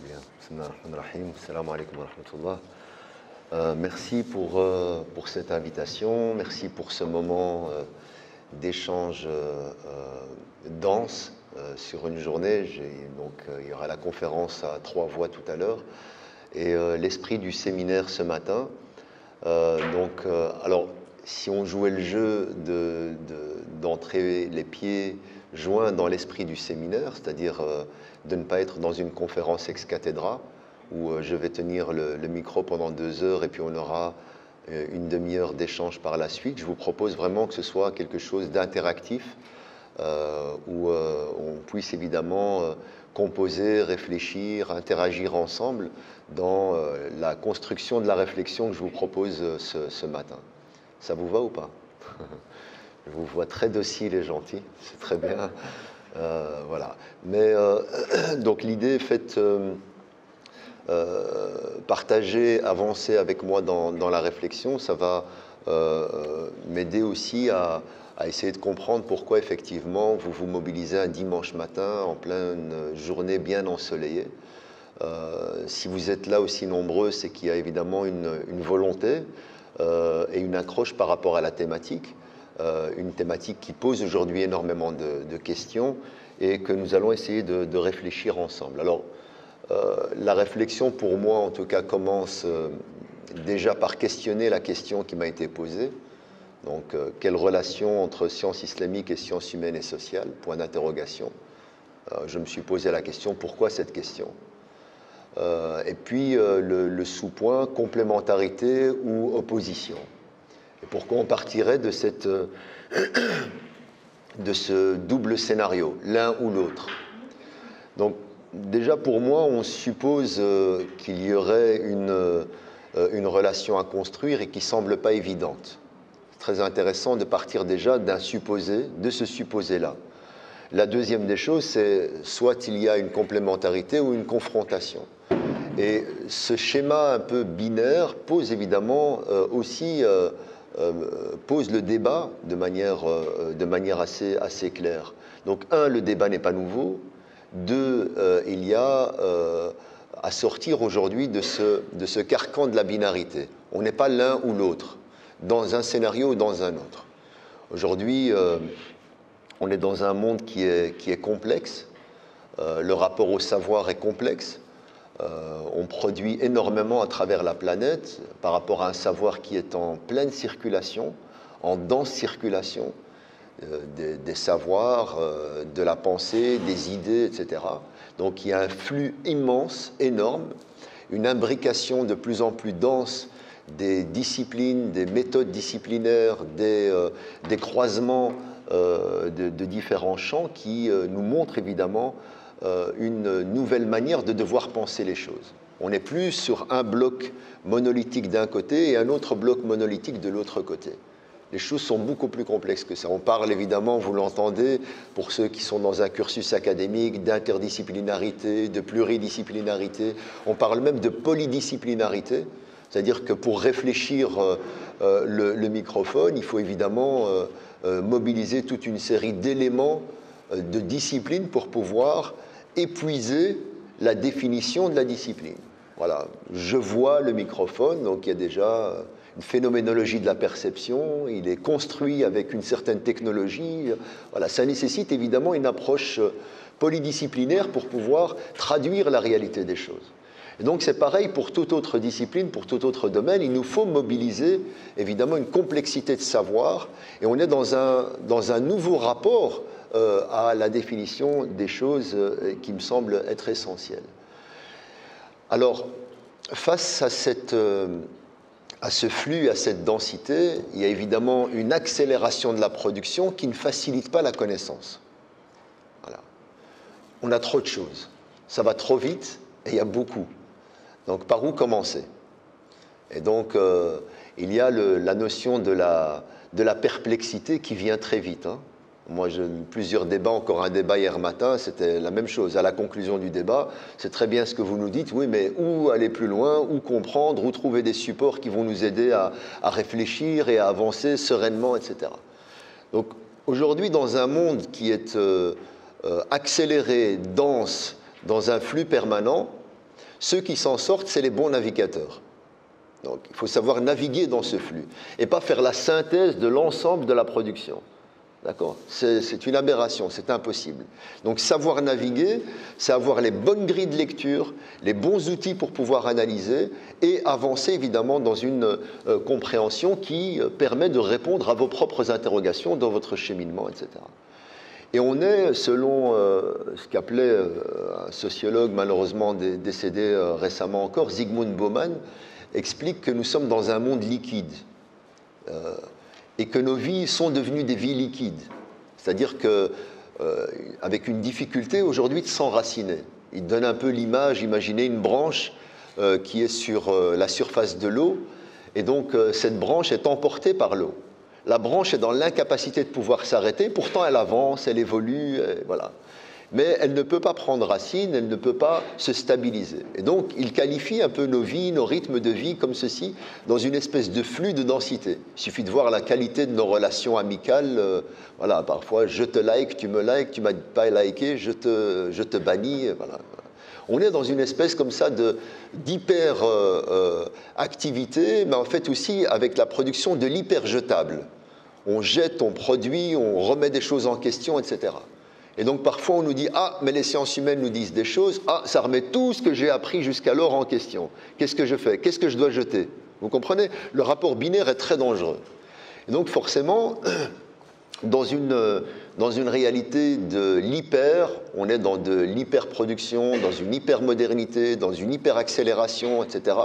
Bien. Bismillahirrahmanirrahim. Salam alaikum wa rahmatullah. Merci pour cette invitation, merci pour ce moment d'échange dense sur une journée. Donc, il y aura la conférence à 3 voix tout à l'heure et l'esprit du séminaire ce matin. Alors, si on jouait le jeu d'entrer les pieds joints dans l'esprit du séminaire, c'est-à-dire de ne pas être dans une conférence ex cathedra, où je vais tenir le micro pendant 2 heures et puis on aura une demi-heure d'échange par la suite. Je vous propose vraiment que ce soit quelque chose d'interactif, où on puisse évidemment composer, réfléchir, interagir ensemble dans la construction de la réflexion que je vous propose ce matin. Ça vous va ou pas? Je vous vois très docile et gentil, c'est très bien. Voilà. Mais donc l'idée, faites partager, avancer avec moi dans la réflexion, ça va m'aider aussi à essayer de comprendre pourquoi effectivement vous vous mobilisez un dimanche matin en pleine journée bien ensoleillée. Si vous êtes là aussi nombreux, c'est qu'il y a évidemment une volonté et une accroche par rapport à la thématique. Une thématique qui pose aujourd'hui énormément de questions et que nous allons essayer de réfléchir ensemble. Alors, la réflexion, pour moi, en tout cas, commence déjà par questionner la question qui m'a été posée. Donc, quelle relation entre sciences islamiques et sciences humaines et sociales? Point d'interrogation. Je me suis posé la question, pourquoi cette question? Et puis, le sous-point, complémentarité ou opposition? Et pourquoi on partirait de ce double scénario, l'un ou l'autre? Donc, déjà pour moi, on suppose qu'il y aurait une relation à construire et qui ne semble pas évidente. C'est très intéressant de partir déjà d'un supposé, de ce supposé-là. La deuxième des choses, c'est soit il y a une complémentarité ou une confrontation. Et ce schéma un peu binaire pose évidemment aussi pose le débat de manière assez claire. Donc, un, le débat n'est pas nouveau. Deux, il y a à sortir aujourd'hui de ce carcan de la binarité. On n'est pas l'un ou l'autre, dans un scénario ou dans un autre. Aujourd'hui, on est dans un monde qui est complexe. Le rapport au savoir est complexe. On produit énormément à travers la planète par rapport à un savoir qui est en pleine circulation, en dense circulation, des savoirs, de la pensée, des idées, etc. Donc il y a un flux immense, énorme, une imbrication de plus en plus dense des disciplines, des méthodes disciplinaires, des croisements de différents champs qui nous montrent évidemment une nouvelle manière de devoir penser les choses. On n'est plus sur un bloc monolithique d'un côté et un autre bloc monolithique de l'autre côté. Les choses sont beaucoup plus complexes que ça. On parle évidemment, vous l'entendez, pour ceux qui sont dans un cursus académique, d'interdisciplinarité, de pluridisciplinarité. On parle même de polydisciplinarité, c'est-à-dire que pour réfléchir le microphone, il faut évidemment mobiliser toute une série d'éléments de discipline pour pouvoir épuiser la définition de la discipline. Voilà, je vois le microphone, donc il y a déjà une phénoménologie de la perception, il est construit avec une certaine technologie. Voilà, ça nécessite évidemment une approche polydisciplinaire pour pouvoir traduire la réalité des choses. Et donc c'est pareil pour toute autre discipline, pour tout autre domaine, il nous faut mobiliser évidemment une complexité de savoir, et on est dans un nouveau rapport à la définition des choses qui me semble être essentielle. Alors, face à ce flux, à cette densité, il y a évidemment une accélération de la production qui ne facilite pas la connaissance. Voilà. On a trop de choses. Ça va trop vite et il y a beaucoup. Donc, par où commencer? Et donc, il y a la notion de la perplexité qui vient très vite. Moi, j'ai eu plusieurs débats, encore un débat hier matin, c'était la même chose. À la conclusion du débat, c'est très bien ce que vous nous dites, oui, mais où aller plus loin, où comprendre, où trouver des supports qui vont nous aider à réfléchir et à avancer sereinement, etc. Donc, aujourd'hui, dans un monde qui est accéléré, dense, dans un flux permanent, Ceux qui s'en sortent, c'est les bons navigateurs. Donc, il faut savoir naviguer dans ce flux et pas faire la synthèse de l'ensemble de la production. D'accord ? C'est une aberration, c'est impossible. Donc, savoir naviguer, c'est avoir les bonnes grilles de lecture, les bons outils pour pouvoir analyser et avancer évidemment dans une compréhension qui permet de répondre à vos propres interrogations dans votre cheminement, etc. Et on est, selon ce qu'appelait un sociologue malheureusement décédé récemment encore, Zygmunt Bauman, explique que nous sommes dans un monde liquide et que nos vies sont devenues des vies liquides. C'est-à-dire qu'avec une difficulté aujourd'hui de s'enraciner. Il donne un peu l'image, imaginez une branche qui est sur la surface de l'eau, et donc cette branche est emportée par l'eau. La branche est dans l'incapacité de pouvoir s'arrêter, pourtant elle avance, elle évolue, voilà. Mais elle ne peut pas prendre racine, elle ne peut pas se stabiliser. Et donc, il qualifie un peu nos vies, nos rythmes de vie comme ceci, dans une espèce de flux de densité. Il suffit de voir la qualité de nos relations amicales. Voilà, parfois, je te like, tu me likes, tu ne m'as pas liké, je te bannis. Voilà. On est dans une espèce comme ça d'hyper-activité, mais en fait aussi avec la production de l'hyper-jetable. On jette, on produit, on remet des choses en question, etc. Et donc parfois on nous dit « Ah, mais les sciences humaines nous disent des choses, ah, ça remet tout ce que j'ai appris jusqu'alors en question. Qu'est-ce que je fais? Qu'est-ce que je dois jeter ?» Vous comprenez? Le rapport binaire est très dangereux. Et donc forcément, dans une réalité de l'hyper, on est dans de l'hyperproduction, dans une hypermodernité, dans une hyperaccélération, etc.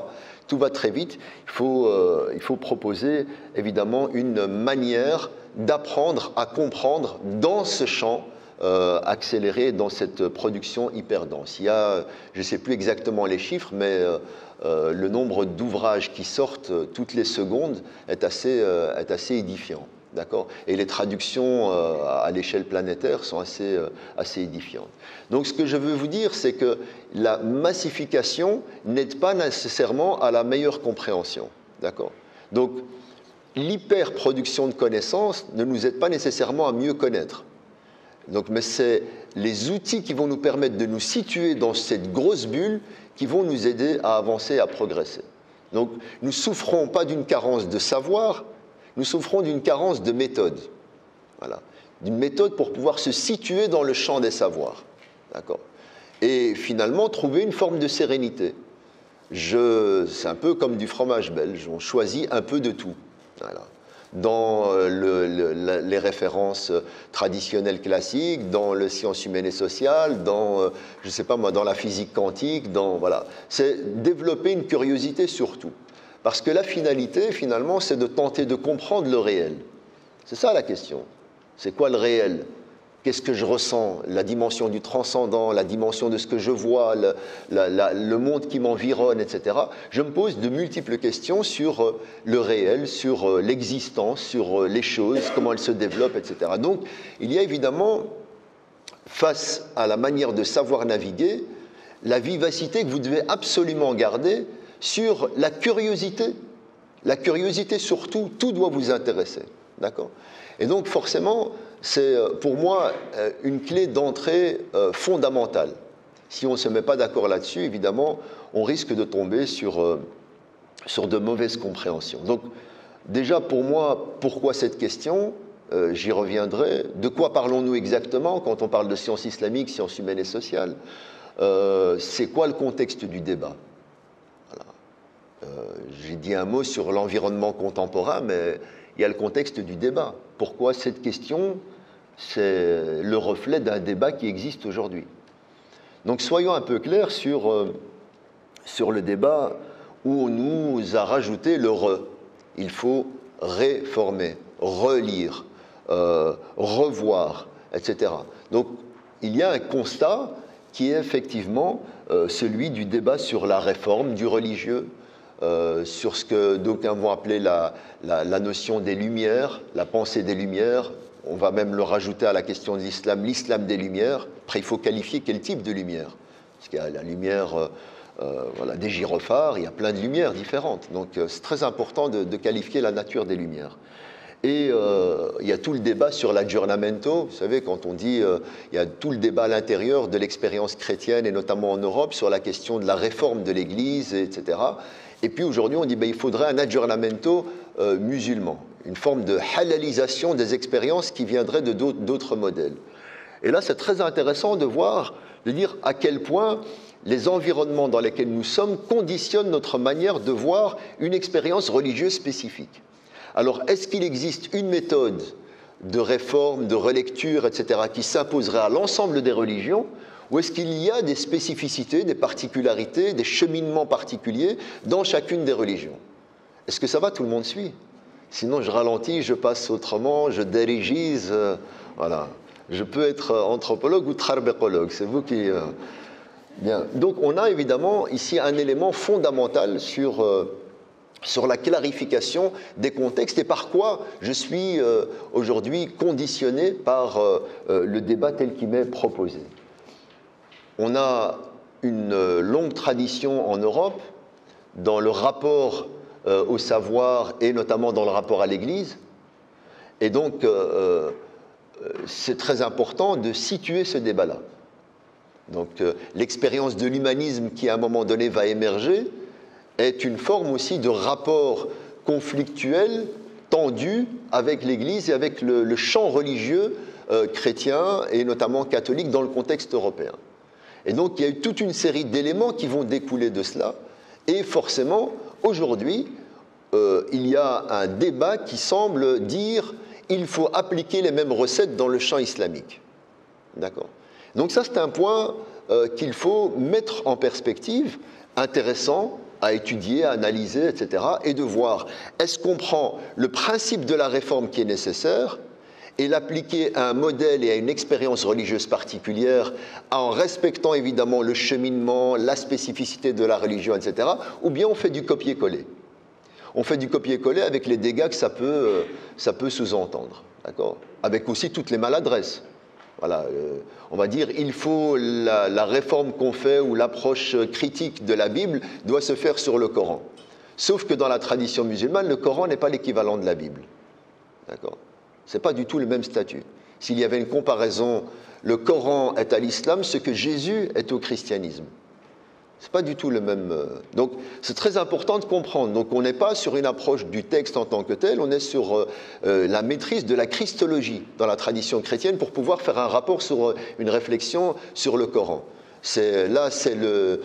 Tout va très vite. Il faut proposer évidemment une manière d'apprendre à comprendre dans ce champ accéléré, dans cette production hyper dense. Il y a, je ne sais plus exactement les chiffres, mais le nombre d'ouvrages qui sortent toutes les secondes est assez édifiant. D'accord ? Et les traductions à l'échelle planétaire sont assez édifiantes. Donc ce que je veux vous dire, c'est que la massification n'aide pas nécessairement à la meilleure compréhension. D'accord ? Donc l'hyperproduction de connaissances ne nous aide pas nécessairement à mieux connaître. Donc, mais c'est les outils qui vont nous permettre de nous situer dans cette grosse bulle qui vont nous aider à avancer, à progresser. Donc nous ne souffrons pas d'une carence de savoir, nous souffrons d'une carence de méthode. Voilà. D'une méthode pour pouvoir se situer dans le champ des savoirs. D'accord ? Et finalement, trouver une forme de sérénité. C'est un peu comme du fromage belge, on choisit un peu de tout. Voilà. Dans les références traditionnelles classiques, dans les sciences humaines et sociales, dans, je ne sais pas moi, dans la physique quantique, voilà. C'est développer une curiosité surtout. Parce que la finalité, finalement, c'est de tenter de comprendre le réel. C'est ça la question. C'est quoi le réel ? Qu'est-ce que je ressens? La dimension du transcendant, la dimension de ce que je vois, le monde qui m'environne, etc. Je me pose de multiples questions sur le réel, sur l'existence, sur les choses, comment elles se développent, etc. Donc, il y a évidemment, face à la manière de savoir naviguer, la vivacité que vous devez absolument garder sur la curiosité. La curiosité surtout, tout doit vous intéresser. D'accord ? Et donc, forcément, c'est pour moi une clé d'entrée fondamentale. Si on ne se met pas d'accord là-dessus, évidemment, on risque de tomber sur de mauvaises compréhensions. Donc, déjà pour moi, pourquoi cette question? J'y reviendrai. De quoi parlons-nous exactement quand on parle de sciences islamiques, sciences humaines et sociales? C'est quoi le contexte du débat? Voilà. J'ai dit un mot sur l'environnement contemporain, mais il y a le contexte du débat. Pourquoi cette question? C'est le reflet d'un débat qui existe aujourd'hui. Donc soyons un peu clairs sur le débat où on nous a rajouté le « re ». Il faut réformer, relire, revoir, etc. Donc il y a un constat qui est effectivement celui du débat sur la réforme du religieux, sur ce que d'aucuns vont appeler la notion des Lumières, la pensée des Lumières. On va même le rajouter à la question de l'islam, l'islam des Lumières. Après, il faut qualifier quel type de lumière. Parce qu'il y a la lumière voilà, des gyrophares, il y a plein de lumières différentes. Donc, c'est très important de qualifier la nature des lumières. Et il y a tout le débat sur l'aggiornamento. Vous savez, quand on dit, il y a tout le débat à l'intérieur de l'expérience chrétienne, et notamment en Europe, sur la question de la réforme de l'Église, etc. Et puis aujourd'hui, on dit, il faudrait un aggiornamento musulman, une forme de halalisation des expériences qui viendraient de d'autres modèles. Et là, c'est très intéressant de voir, de dire à quel point les environnements dans lesquels nous sommes conditionnent notre manière de voir une expérience religieuse spécifique. Alors, est-ce qu'il existe une méthode de réforme, de relecture, etc., qui s'imposerait à l'ensemble des religions, ou est-ce qu'il y a des spécificités, des particularités, des cheminements particuliers dans chacune des religions? Est-ce que ça va, tout le monde suit? Sinon, je ralentis, je passe autrement, je dirigise, voilà. Je peux être anthropologue ou trarbécologue, c'est vous qui... Bien. Donc, on a évidemment ici un élément fondamental sur la clarification des contextes et par quoi je suis aujourd'hui conditionné par le débat tel qu'il m'est proposé. On a une longue tradition en Europe dans le rapport au savoir et notamment dans le rapport à l'Église. Et donc, c'est très important de situer ce débat-là. Donc, l'expérience de l'humanisme qui, à un moment donné, va émerger est une forme aussi de rapport conflictuel, tendu avec l'Église et avec le champ religieux chrétien et notamment catholique dans le contexte européen. Et donc, il y a eu toute une série d'éléments qui vont découler de cela. Et forcément, aujourd'hui, il y a un débat qui semble dire il faut appliquer les mêmes recettes dans le champ islamique. D'accord. Donc ça, c'est un point qu'il faut mettre en perspective, intéressant à étudier, à analyser, etc., et de voir, est-ce qu'on prend le principe de la réforme qui est nécessaire et l'appliquer à un modèle et à une expérience religieuse particulière, en respectant évidemment le cheminement, la spécificité de la religion, etc., ou bien on fait du copier-coller. On fait du copier-coller avec les dégâts que ça peut sous-entendre, d'accord ? Avec aussi toutes les maladresses. Voilà, on va dire, il faut la réforme qu'on fait ou l'approche critique de la Bible doit se faire sur le Coran. Sauf que dans la tradition musulmane, le Coran n'est pas l'équivalent de la Bible. D'accord ? Ce n'est pas du tout le même statut. S'il y avait une comparaison, le Coran est à l'islam ce que Jésus est au christianisme. Ce n'est pas du tout le même... Donc, c'est très important de comprendre. Donc, on n'est pas sur une approche du texte en tant que tel, on est sur la maîtrise de la christologie dans la tradition chrétienne pour pouvoir faire un rapport sur une réflexion sur le Coran. Là, c'est le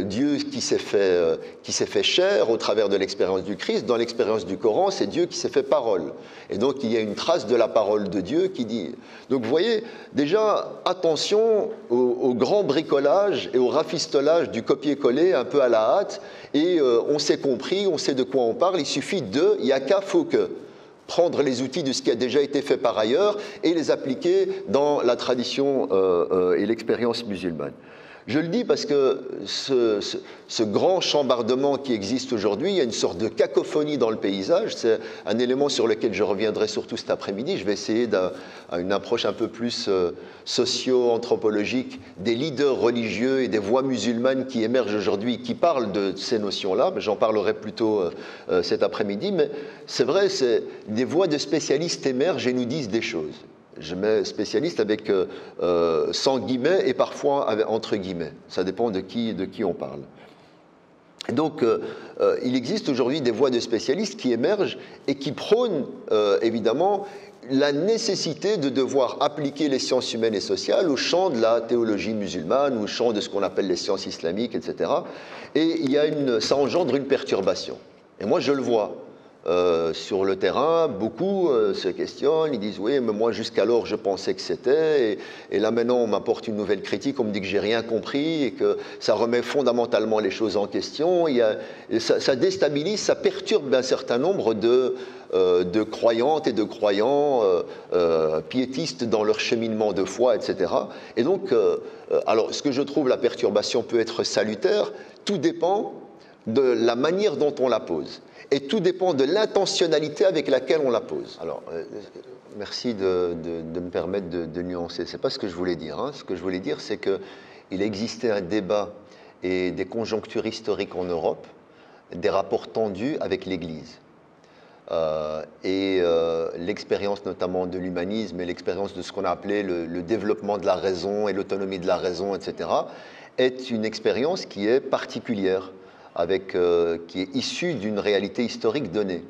Dieu qui s'est fait chair au travers de l'expérience du Christ. Dans l'expérience du Coran, c'est Dieu qui s'est fait parole. Et donc, il y a une trace de la parole de Dieu qui dit... Donc, vous voyez, déjà, attention au grand bricolage et au rafistolage du copier-coller un peu à la hâte. Et on s'est compris, on sait de quoi on parle. Il suffit il n'y a qu'à, faut que... prendre les outils de ce qui a déjà été fait par ailleurs et les appliquer dans la tradition et l'expérience musulmane. Je le dis parce que ce grand chambardement qui existe aujourd'hui, il y a une sorte de cacophonie dans le paysage. C'est un élément sur lequel je reviendrai surtout cet après-midi. Je vais essayer d'une approche un peu plus socio-anthropologique des leaders religieux et des voix musulmanes qui émergent aujourd'hui, qui parlent de ces notions-là. J'en parlerai plutôt cet après-midi. Mais c'est vrai, des voix de spécialistes émergent et nous disent des choses. Je mets spécialiste avec sans guillemets et parfois entre guillemets. Ça dépend de qui on parle. Et donc, il existe aujourd'hui des voix de spécialistes qui émergent et qui prônent évidemment la nécessité de devoir appliquer les sciences humaines et sociales au champ de la théologie musulmane ou au champ de ce qu'on appelle les sciences islamiques, etc. Et ça engendre une perturbation. Et moi, je le vois. Sur le terrain, beaucoup se questionnent, ils disent oui, mais moi jusqu'alors je pensais que c'était, et là maintenant on m'apporte une nouvelle critique, on me dit que j'ai rien compris et que ça remet fondamentalement les choses en question. Ça déstabilise, ça perturbe un certain nombre de croyantes et de croyants piétistes dans leur cheminement de foi, etc. Et donc, alors ce que je trouve, la perturbation peut être salutaire, tout dépend de la manière dont on la pose. Et tout dépend de l'intentionnalité avec laquelle on la pose. Alors, merci de me permettre de nuancer. Ce n'est pas ce que je voulais dire. Hein. Ce que je voulais dire, c'est qu'il existait un débat et des conjonctures historiques en Europe, des rapports tendus avec l'Église. l'expérience notamment de l'humanisme et l'expérience de ce qu'on a appelé le développement de la raison et l'autonomie de la raison, etc., est une expérience qui est particulière, qui est issue d'une réalité historique donnée.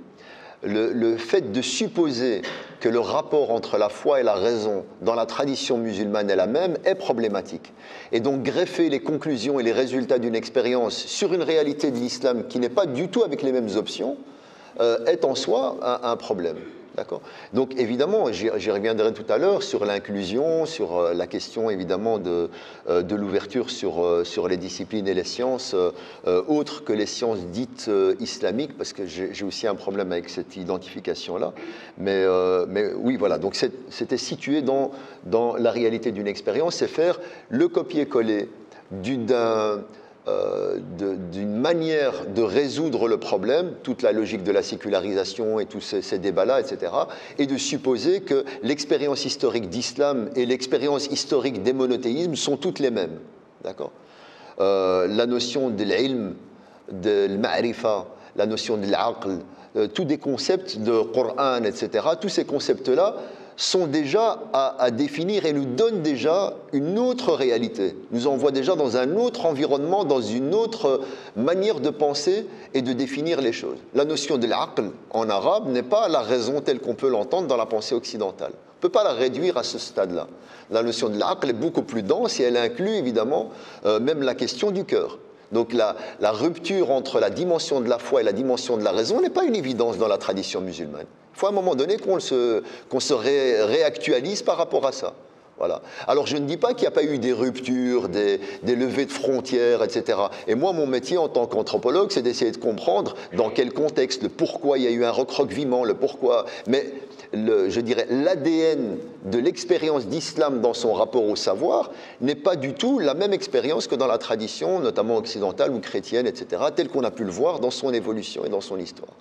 Le fait de supposer que le rapport entre la foi et la raison dans la tradition musulmane est la même est problématique. Et donc greffer les conclusions et les résultats d'une expérience sur une réalité de l'islam qui n'est pas du tout avec les mêmes options est en soi un problème. D'accord ? Donc évidemment, j'y reviendrai tout à l'heure sur l'inclusion, sur la question évidemment de l'ouverture sur les disciplines et les sciences autres que les sciences dites islamiques, parce que j'ai aussi un problème avec cette identification-là. Mais oui, voilà, donc c'était situé dans la réalité d'une expérience, c'est faire le copier-coller d'une manière de résoudre le problème, toute la logique de la sécularisation et tous ces débats-là, etc., et de supposer que l'expérience historique d'islam et l'expérience historique des monothéismes sont toutes les mêmes. D'accord ? La notion de l'ilm, de l'ma'rifa, la notion de l'aql, tous des concepts de Coran, etc., tous ces concepts-là sont déjà à définir et nous donnent déjà une autre réalité, nous envoient déjà dans un autre environnement, dans une autre manière de penser et de définir les choses. La notion de l'aql en arabe n'est pas la raison telle qu'on peut l'entendre dans la pensée occidentale. On ne peut pas la réduire à ce stade-là. La notion de l'aql est beaucoup plus dense et elle inclut évidemment même la question du cœur. Donc la rupture entre la dimension de la foi et la dimension de la raison n'est pas une évidence dans la tradition musulmane. Il faut à un moment donné qu'on se réactualise par rapport à ça. Voilà. Alors je ne dis pas qu'il n'y a pas eu des ruptures, des levées de frontières, etc. Et moi, mon métier en tant qu'anthropologue, c'est d'essayer de comprendre dans quel contexte, le pourquoi il y a eu un recroquevillement, le pourquoi. Mais je dirais l'ADN de l'expérience d'islam dans son rapport au savoir n'est pas du tout la même expérience que dans la tradition, notamment occidentale ou chrétienne, etc., telle qu'on a pu le voir dans son évolution et dans son histoire.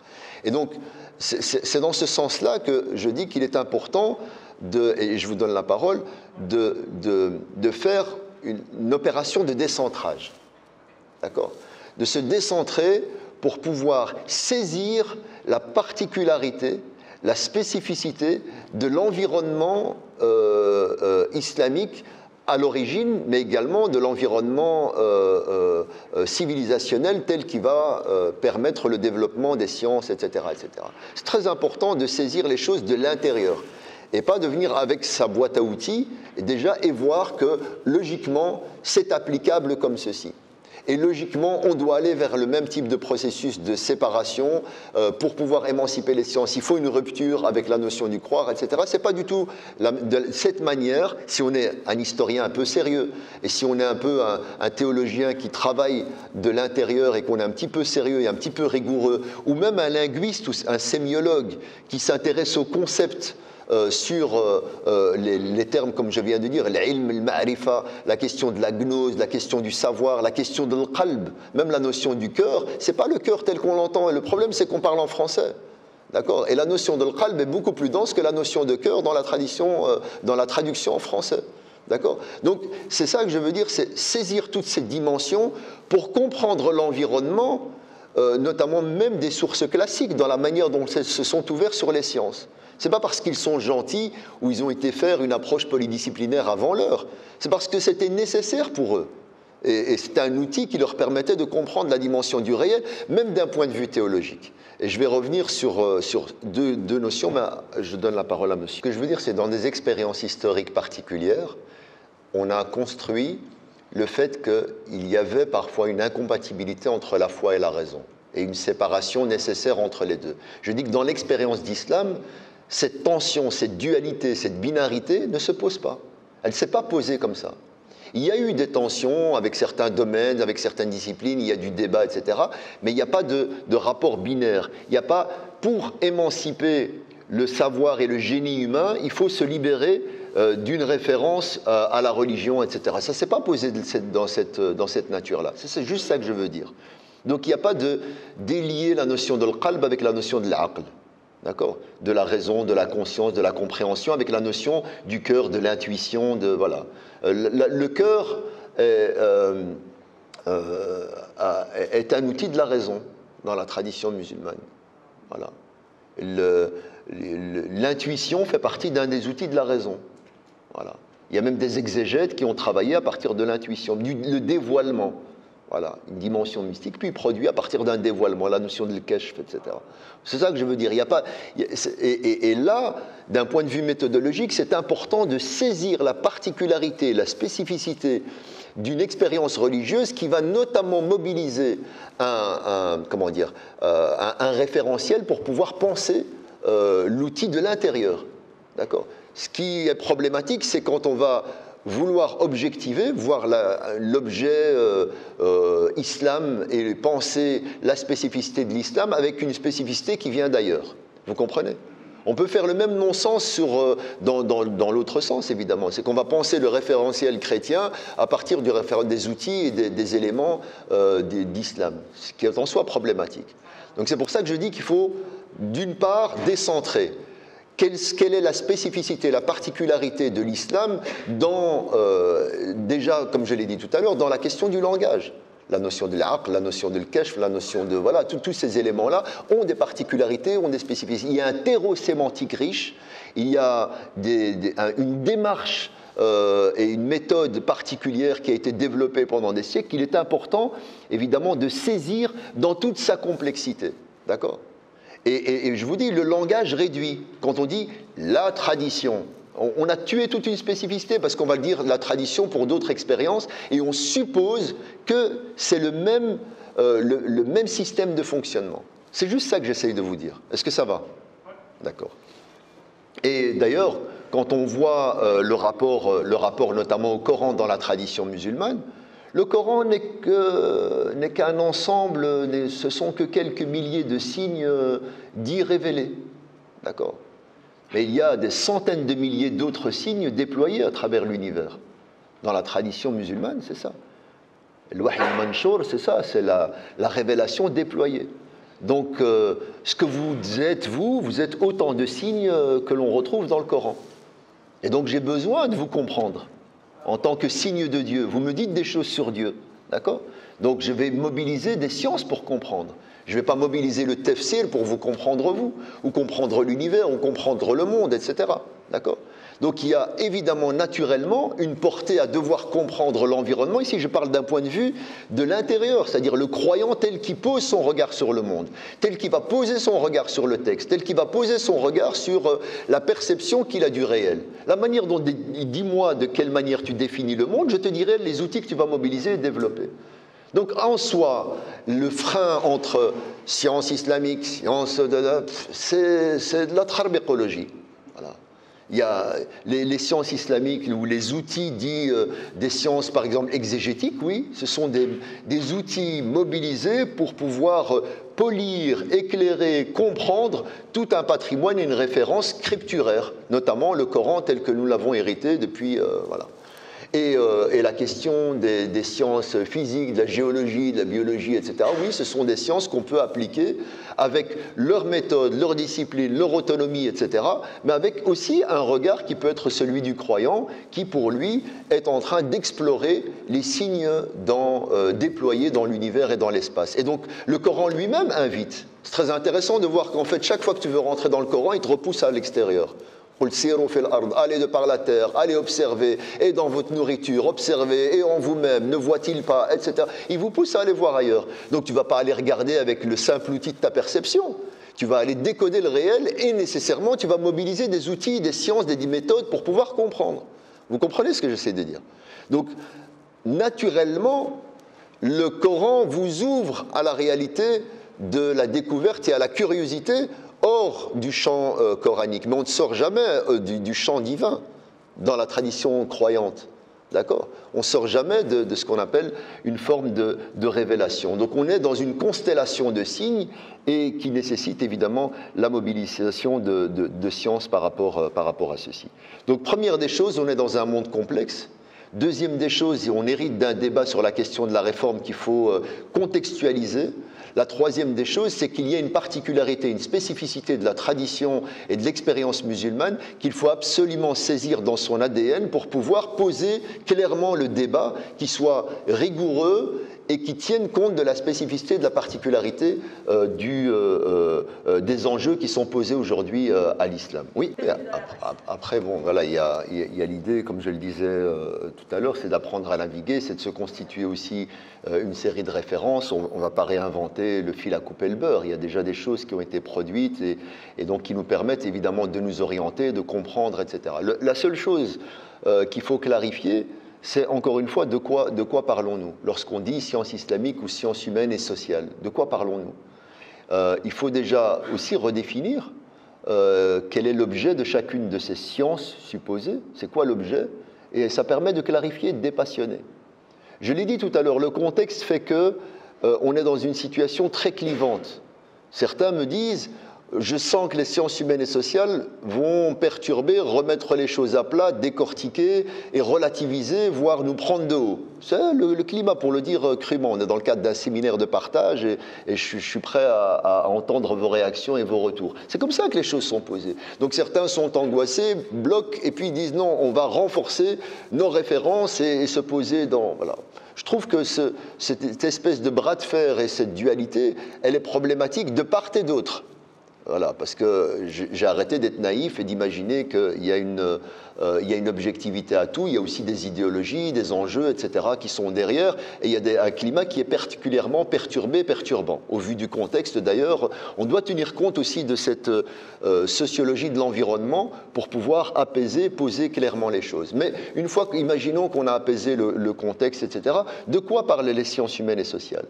Et donc, c'est dans ce sens-là que je dis qu'il est important, et je vous donne la parole, de faire une opération de décentrage. D'accord ? De se décentrer pour pouvoir saisir la particularité, la spécificité de l'environnement islamique à l'origine, mais également de l'environnement civilisationnel tel qui va permettre le développement des sciences, etc., etc. C'est très important de saisir les choses de l'intérieur et pas de venir avec sa boîte à outils déjà et voir que logiquement c'est applicable comme ceci. Et logiquement, on doit aller vers le même type de processus de séparation pour pouvoir émanciper les sciences. Il faut une rupture avec la notion du croire, etc. Ce n'est pas du tout de cette manière, si on est un historien un peu sérieux, et si on est un peu un théologien qui travaille de l'intérieur et qu'on est un petit peu sérieux et un petit peu rigoureux, ou même un linguiste ou un sémiologue qui s'intéresse au concept sur les termes, comme je viens de dire, l'ilm, al-ma'rifa, la question de la gnose, la question du savoir, la question de l'qalb, même la notion du cœur, c'est pas le cœur tel qu'on l'entend. Et le problème, c'est qu'on parle en français. D'accord ? Et la notion de l'qalb est beaucoup plus dense que la notion de cœur dans la traduction en français. D'accord ? Donc, c'est ça que je veux dire, c'est saisir toutes ces dimensions pour comprendre l'environnement, notamment même des sources classiques, dans la manière dont elles se sont ouvertes sur les sciences. Ce n'est pas parce qu'ils sont gentils ou ils ont été faire une approche polydisciplinaire avant l'heure. C'est parce que c'était nécessaire pour eux. Et c'était un outil qui leur permettait de comprendre la dimension du réel, même d'un point de vue théologique. Et je vais revenir sur deux notions, mais je donne la parole à monsieur. Ce que je veux dire, c'est dans des expériences historiques particulières, on a construit le fait qu'il y avait parfois une incompatibilité entre la foi et la raison, et une séparation nécessaire entre les deux. Je dis que dans l'expérience d'islam, cette tension, cette dualité, cette binarité ne se pose pas. Elle ne s'est pas posée comme ça. Il y a eu des tensions avec certains domaines, avec certaines disciplines, il y a du débat, etc. Mais il n'y a pas de rapport binaire. Il n'y a pas, pour émanciper le savoir et le génie humain, il faut se libérer d'une référence à la religion, etc. Ça ne s'est pas posé dans cette nature-là. C'est juste ça que je veux dire. Donc il n'y a pas de délier la notion de l'qalb avec la notion de l'aql. D'accord ? De la raison, de la conscience, de la compréhension, avec la notion du cœur, de l'intuition, voilà. Le cœur est un outil de la raison dans la tradition musulmane. Voilà. l'intuition fait partie d'un des outils de la raison. Voilà. Il y a même des exégètes qui ont travaillé à partir de l'intuition, le dévoilement. Voilà, une dimension mystique, puis produit à partir d'un dévoilement, la notion de kashf, etc. C'est ça que je veux dire. Il y a pas, et là, d'un point de vue méthodologique, c'est important de saisir la particularité, la spécificité d'une expérience religieuse qui va notamment mobiliser un référentiel pour pouvoir penser l'outil de l'intérieur. D'accord ? Ce qui est problématique, c'est quand on va vouloir objectiver, voir l'objet islam et penser la spécificité de l'islam avec une spécificité qui vient d'ailleurs. Vous comprenez ? On peut faire le même non-sens dans l'autre sens, évidemment. C'est qu'on va penser le référentiel chrétien à partir des outils et des éléments d'islam, ce qui est en soi problématique. Donc c'est pour ça que je dis qu'il faut, d'une part, décentrer. Quelle est la spécificité, la particularité de l'islam déjà, comme je l'ai dit tout à l'heure, dans la question du langage. La notion de l'aql, la notion de l'kashf, la notion de... Voilà, tous ces éléments-là ont des particularités, ont des spécificités. Il y a un terreau sémantique riche, il y a une démarche et une méthode particulière qui a été développée pendant des siècles qu'il est important, évidemment, de saisir dans toute sa complexité. D'accord ? Et je vous dis, le langage réduit. Quand on dit la tradition, on a tué toute une spécificité parce qu'on va dire la tradition pour d'autres expériences et on suppose que c'est le même système de fonctionnement. C'est juste ça que j'essaye de vous dire. Est-ce que ça va ? D'accord. Et d'ailleurs, quand on voit le rapport notamment au Coran dans la tradition musulmane, le Coran n'est qu'un ensemble, ce sont que quelques milliers de signes dits révélés. D'accord ? Mais il y a des centaines de milliers d'autres signes déployés à travers l'univers. Dans la tradition musulmane, c'est ça. Le wahy al-manshur, c'est ça, c'est la révélation déployée. Donc, ce que vous êtes autant de signes que l'on retrouve dans le Coran. Et donc, j'ai besoin de vous comprendre. En tant que signe de Dieu, vous me dites des choses sur Dieu, d'accord ? Donc je vais mobiliser des sciences pour comprendre. Je ne vais pas mobiliser le tafsir pour vous comprendre vous, ou comprendre l'univers, ou comprendre le monde, etc. D'accord ? Donc il y a évidemment naturellement une portée à devoir comprendre l'environnement. Ici je parle d'un point de vue de l'intérieur, c'est-à-dire le croyant tel qu'il pose son regard sur le monde, tel qu'il va poser son regard sur le texte, tel qu'il va poser son regard sur la perception qu'il a du réel. La manière dont, dis-moi de quelle manière tu définis le monde, je te dirai les outils que tu vas mobiliser et développer. Donc en soi, le frein entre science islamique, c'est de la tarbécologie. Voilà. Il y a les sciences islamiques ou les outils dits des sciences, par exemple, exégétiques, oui, ce sont des outils mobilisés pour pouvoir polir, éclairer, comprendre tout un patrimoine et une référence scripturaire, notamment le Coran tel que nous l'avons hérité depuis... voilà. Et la question des sciences physiques, de la géologie, de la biologie, etc. Oui, ce sont des sciences qu'on peut appliquer avec leur méthode, leur discipline, leur autonomie, etc. Mais avec aussi un regard qui peut être celui du croyant, qui pour lui est en train d'explorer les signes déployés dans l'univers et dans l'espace. Et donc le Coran lui-même invite. C'est très intéressant de voir qu'en fait, chaque fois que tu veux rentrer dans le Coran, il te repousse à l'extérieur. Allez de par la terre, allez observer, et dans votre nourriture, observez, et en vous-même, ne voit-il pas, etc. Il vous pousse à aller voir ailleurs. Donc tu ne vas pas aller regarder avec le simple outil de ta perception. Tu vas aller décoder le réel, et nécessairement, tu vas mobiliser des outils, des sciences, des méthodes pour pouvoir comprendre. Vous comprenez ce que j'essaie de dire ? Donc, naturellement, le Coran vous ouvre à la réalité de la découverte et à la curiosité hors du champ coranique, mais on ne sort jamais du champ divin dans la tradition croyante, d'accord ? On ne sort jamais de ce qu'on appelle une forme de révélation. Donc on est dans une constellation de signes et qui nécessite évidemment la mobilisation de sciences par rapport à ceci. Donc première des choses, on est dans un monde complexe. Deuxième des choses, on hérite d'un débat sur la question de la réforme qu'il faut contextualiser. La troisième des choses, c'est qu'il y a une particularité, une spécificité de la tradition et de l'expérience musulmane qu'il faut absolument saisir dans son ADN pour pouvoir poser clairement le débat qui soit rigoureux et qui tiennent compte de la spécificité, de la particularité des enjeux qui sont posés aujourd'hui à l'islam. Oui, après, bon, voilà, il y a l'idée, comme je le disais tout à l'heure, c'est d'apprendre à naviguer, c'est de se constituer aussi une série de références. On ne va pas réinventer le fil à couper le beurre. Il y a déjà des choses qui ont été produites et donc qui nous permettent évidemment de nous orienter, de comprendre, etc. La seule chose qu'il faut clarifier, c'est encore une fois de quoi parlons-nous lorsqu'on dit sciences islamiques ou sciences humaines et sociales. De quoi parlons-nous? Il faut déjà aussi redéfinir quel est l'objet de chacune de ces sciences supposées, c'est quoi l'objet, et ça permet de clarifier et de dépassionner. Je l'ai dit tout à l'heure, le contexte fait qu'on est dans une situation très clivante. Certains me disent, je sens que les sciences humaines et sociales vont perturber, remettre les choses à plat, décortiquer et relativiser, voire nous prendre de haut. C'est le climat, pour le dire crûment. On est dans le cadre d'un séminaire de partage et je suis prêt à entendre vos réactions et vos retours. C'est comme ça que les choses sont posées. Donc certains sont angoissés, bloquent et puis disent non, on va renforcer nos références et se poser dans... Voilà. Je trouve que cette espèce de bras de fer et cette dualité, elle est problématique de part et d'autre. Voilà, parce que j'ai arrêté d'être naïf et d'imaginer qu'il y a une objectivité à tout. Il y a aussi des idéologies, des enjeux, etc. qui sont derrière. Et il y a un climat qui est particulièrement perturbé, perturbant. Au vu du contexte, d'ailleurs, on doit tenir compte aussi de cette sociologie de l'environnement pour pouvoir apaiser, poser clairement les choses. Mais une fois imaginons qu'on a apaisé le contexte, etc., de quoi parlent les sciences humaines et sociales ?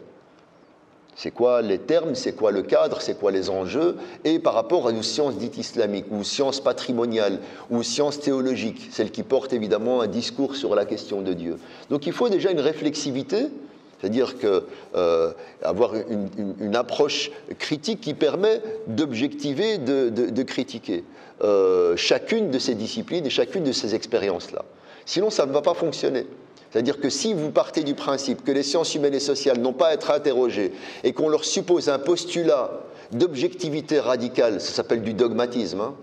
C'est quoi les termes, c'est quoi le cadre, c'est quoi les enjeux, et par rapport à nos sciences dites islamiques, ou sciences patrimoniales, ou sciences théologiques, celles qui portent évidemment un discours sur la question de Dieu. Donc il faut déjà une réflexivité, c'est-à-dire avoir une approche critique qui permet d'objectiver, de critiquer chacune de ces disciplines et chacune de ces expériences-là. Sinon, ça ne va pas fonctionner. C'est-à-dire que si vous partez du principe que les sciences humaines et sociales n'ont pas à être interrogées et qu'on leur suppose un postulat d'objectivité radicale, ça s'appelle du dogmatisme,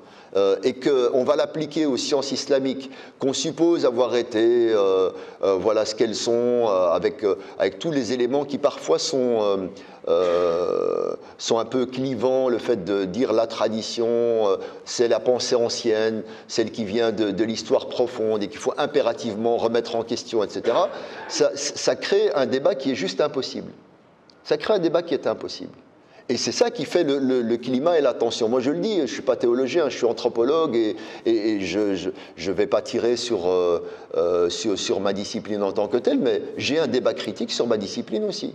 et qu'on va l'appliquer aux sciences islamiques, qu'on suppose avoir été, voilà ce qu'elles sont, avec tous les éléments qui parfois sont un peu clivants, le fait de dire la tradition, c'est la pensée ancienne, celle qui vient de l'histoire profonde et qu'il faut impérativement remettre en question, etc. Ça crée un débat qui est juste impossible. Ça crée un débat qui est impossible. Et c'est ça qui fait le climat et la tension. Moi, je le dis, je ne suis pas théologien, je suis anthropologue et je ne vais pas tirer sur ma discipline en tant que telle, mais j'ai un débat critique sur ma discipline aussi.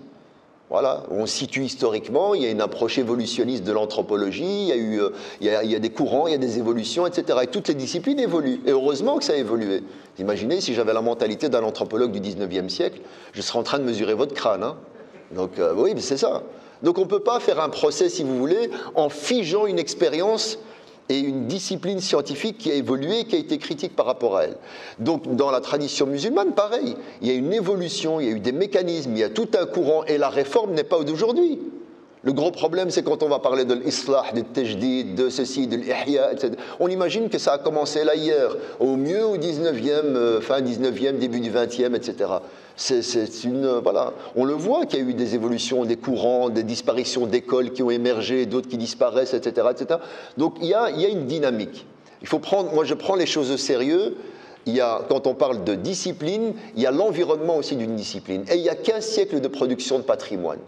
Voilà, on se situe historiquement, il y a une approche évolutionniste de l'anthropologie, il y a des courants, il y a des évolutions, etc. Et toutes les disciplines évoluent. Et heureusement que ça a évolué. Imaginez si j'avais la mentalité d'un anthropologue du 19e siècle, je serais en train de mesurer votre crâne. Hein. Donc oui, c'est ça. Donc on ne peut pas faire un procès, si vous voulez, en figeant une expérience et une discipline scientifique qui a évolué, qui a été critique par rapport à elle. Donc dans la tradition musulmane, pareil, il y a une évolution, il y a eu des mécanismes, il y a tout un courant, et la réforme n'est pas d'aujourd'hui. Le gros problème, c'est quand on va parler de l'islah, du tajdid, de ceci, de l'ihya, etc. On imagine que ça a commencé là hier, au mieux au 19e, fin 19e, début du 20e, etc. Voilà. On le voit qu'il y a eu des évolutions, des courants, des disparitions d'écoles qui ont émergé, d'autres qui disparaissent, etc., etc. Donc il y a une dynamique. Moi je prends les choses au sérieux. Quand on parle de discipline, il y a l'environnement aussi d'une discipline. Et il y a 15 siècles de production de patrimoine.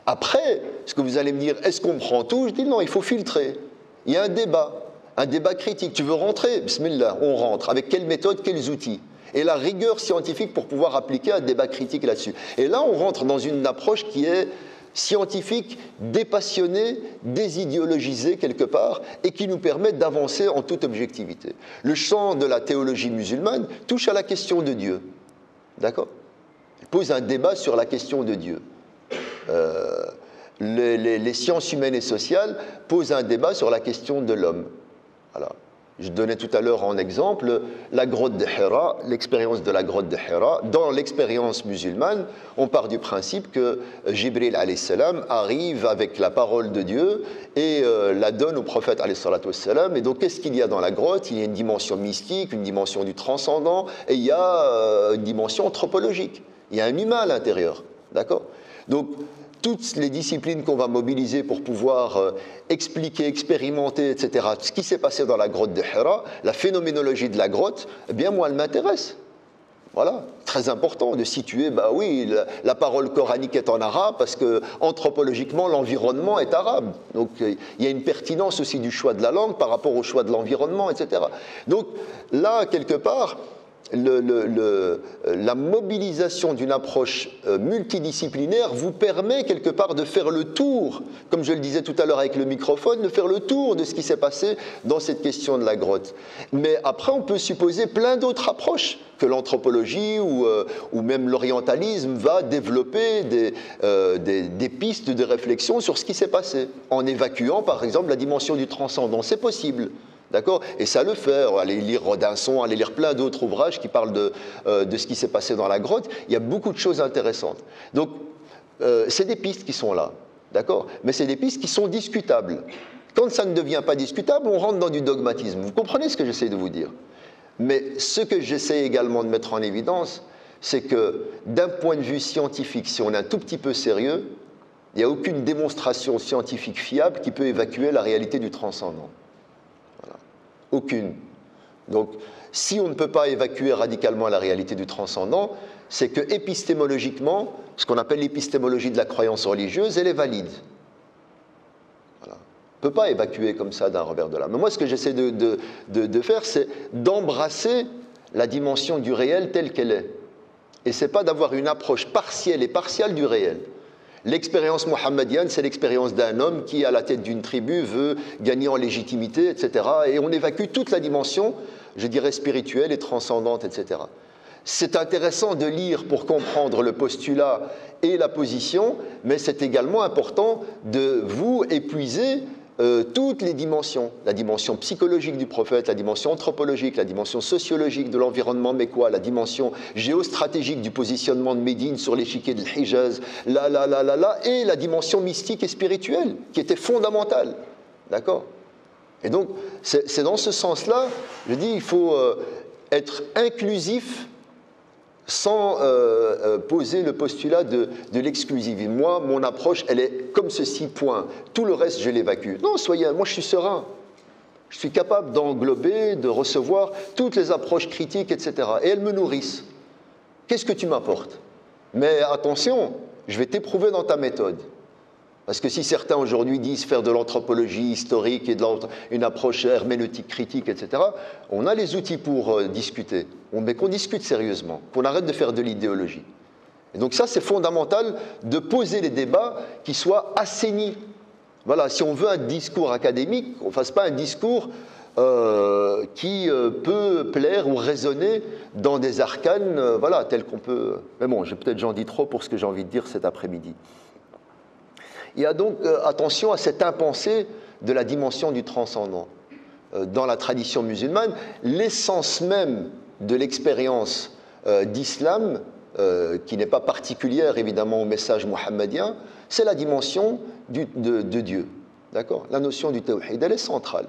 Après, ce que vous allez me dire, est-ce qu'on prend tout? Je dis non, il faut filtrer. Il y a un débat critique. Tu veux rentrer? Bismillah, on rentre. Avec quelle méthode, quels outils? Et la rigueur scientifique pour pouvoir appliquer un débat critique là-dessus. Et là, on rentre dans une approche qui est scientifique, dépassionnée, désidéologisée quelque part, et qui nous permet d'avancer en toute objectivité. Le champ de la théologie musulmane touche à la question de Dieu. D'accord? Il pose un débat sur la question de Dieu. Les sciences humaines et sociales posent un débat sur la question de l'homme. Voilà. Je donnais tout à l'heure en exemple la grotte de Hira, l'expérience de la grotte de Hira. Dans l'expérience musulmane, on part du principe que Jibril alayhi salam arrive avec la parole de Dieu et la donne au prophète alayhi salatu wassalam. Et donc, qu'est-ce qu'il y a dans la grotte? Il y a une dimension mystique, une dimension du transcendant et il y a une dimension anthropologique. Il y a un humain à l'intérieur. D'accord? Donc, toutes les disciplines qu'on va mobiliser pour pouvoir expliquer, expérimenter, etc., ce qui s'est passé dans la grotte de Hira, la phénoménologie de la grotte, eh bien, moi, elle m'intéresse. Voilà, très important de situer, bah oui, la parole coranique est en arabe parce que anthropologiquement l'environnement est arabe. Donc il y a une pertinence aussi du choix de la langue par rapport au choix de l'environnement, etc. Donc là, quelque part, la mobilisation d'une approche multidisciplinaire vous permet quelque part de faire le tour, comme je le disais tout à l'heure avec le microphone, de faire le tour de ce qui s'est passé dans cette question de la grotte. Mais après, on peut supposer plein d'autres approches que l'anthropologie ou même l'orientalisme va développer des pistes de réflexion sur ce qui s'est passé, en évacuant par exemple la dimension du transcendant. C'est possible. D'accord? Et ça le fait. Allez lire Rodinson, allez lire plein d'autres ouvrages qui parlent de ce qui s'est passé dans la grotte. Il y a beaucoup de choses intéressantes. Donc, c'est des pistes qui sont là. D'accord? Mais c'est des pistes qui sont discutables. Quand ça ne devient pas discutable, on rentre dans du dogmatisme. Vous comprenez ce que j'essaie de vous dire? Mais ce que j'essaie également de mettre en évidence, c'est que d'un point de vue scientifique, si on est un tout petit peu sérieux, il n'y a aucune démonstration scientifique fiable qui peut évacuer la réalité du transcendant. Aucune. Donc, si on ne peut pas évacuer radicalement la réalité du transcendant, c'est que épistémologiquement, ce qu'on appelle l'épistémologie de la croyance religieuse, elle est valide. Voilà. On ne peut pas évacuer comme ça d'un revers de la main. Mais moi, ce que j'essaie de faire, c'est d'embrasser la dimension du réel telle qu'elle est. Et ce n'est pas d'avoir une approche partielle et partiale du réel. L'expérience mohammedienne, c'est l'expérience d'un homme qui, à la tête d'une tribu, veut gagner en légitimité, etc. Et on évacue toute la dimension, je dirais, spirituelle et transcendante, etc. C'est intéressant de lire pour comprendre le postulat et la position, mais c'est également important de vous épuiser toutes les dimensions. La dimension psychologique du prophète, la dimension anthropologique, la dimension sociologique de l'environnement mécois, la dimension géostratégique du positionnement de Médine sur l'échiquier de l'Hijaz, et la dimension mystique et spirituelle, qui était fondamentale. D'accord? Et donc, c'est dans ce sens-là, je dis, il faut être inclusif sans poser le postulat de l'exclusivité. Moi, mon approche, elle est comme ceci, point. Tout le reste, je l'évacue. Non, moi, je suis serein. Je suis capable d'englober, de recevoir toutes les approches critiques, etc. Et elles me nourrissent. Qu'est-ce que tu m'apportes? Mais attention, je vais t'éprouver dans ta méthode. Parce que si certains aujourd'hui disent faire de l'anthropologie historique et une approche herméneutique critique, etc., on a les outils pour discuter. Mais qu'on discute sérieusement, qu'on arrête de faire de l'idéologie. Et donc ça, c'est fondamental de poser les débats qui soient assainis. Voilà, si on veut un discours académique, qu'on ne fasse pas un discours qui peut plaire ou résonner dans des arcanes, voilà, tels qu'on peut... Mais bon, peut-être j'en dis trop pour ce que j'ai envie de dire cet après-midi. Il y a donc attention à cette impensée de la dimension du transcendant. Dans la tradition musulmane, l'essence même de l'expérience d'islam, qui n'est pas particulière évidemment au message mohammedien, c'est la dimension de Dieu. D'accord? La notion du tawhid, elle est centrale.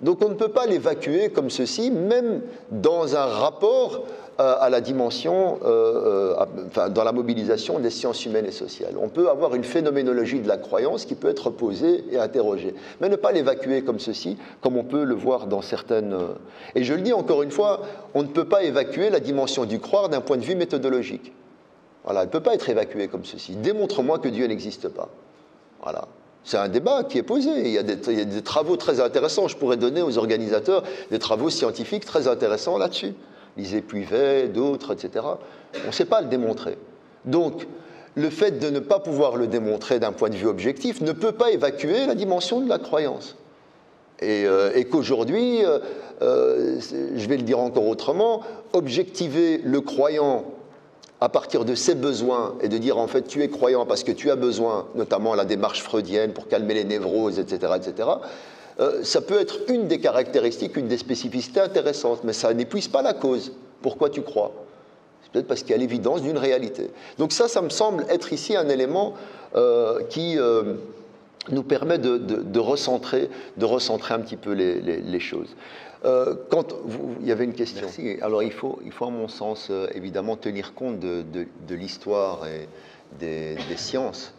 Donc on ne peut pas l'évacuer comme ceci, même dans un rapport à la dimension, dans la mobilisation des sciences humaines et sociales. On peut avoir une phénoménologie de la croyance qui peut être posée et interrogée, mais ne pas l'évacuer comme ceci, comme on peut le voir dans certaines... Et je le dis encore une fois, on ne peut pas évacuer la dimension du croire d'un point de vue méthodologique. Voilà, elle ne peut pas être évacuée comme ceci. Démontre-moi que Dieu n'existe pas. Voilà. C'est un débat qui est posé. Il y a des travaux très intéressants. Je pourrais donner aux organisateurs des travaux scientifiques très intéressants là-dessus. Lisez Puivet, d'autres, etc. On ne sait pas le démontrer. Donc, le fait de ne pas pouvoir le démontrer d'un point de vue objectif ne peut pas évacuer la dimension de la croyance. Et qu'aujourd'hui, je vais le dire encore autrement, objectiver le croyant à partir de ses besoins et de dire en fait tu es croyant parce que tu as besoin, notamment la démarche freudienne pour calmer les névroses, etc., ça peut être une des caractéristiques, une des spécificités intéressantes, mais ça n'épuise pas la cause. Pourquoi tu crois? C'est peut-être parce qu'il y a l'évidence d'une réalité. Donc ça me semble être ici un élément qui nous permet de recentrer un petit peu les choses. Il y avait une question. Merci. Alors il faut à mon sens évidemment tenir compte de l'histoire des sciences,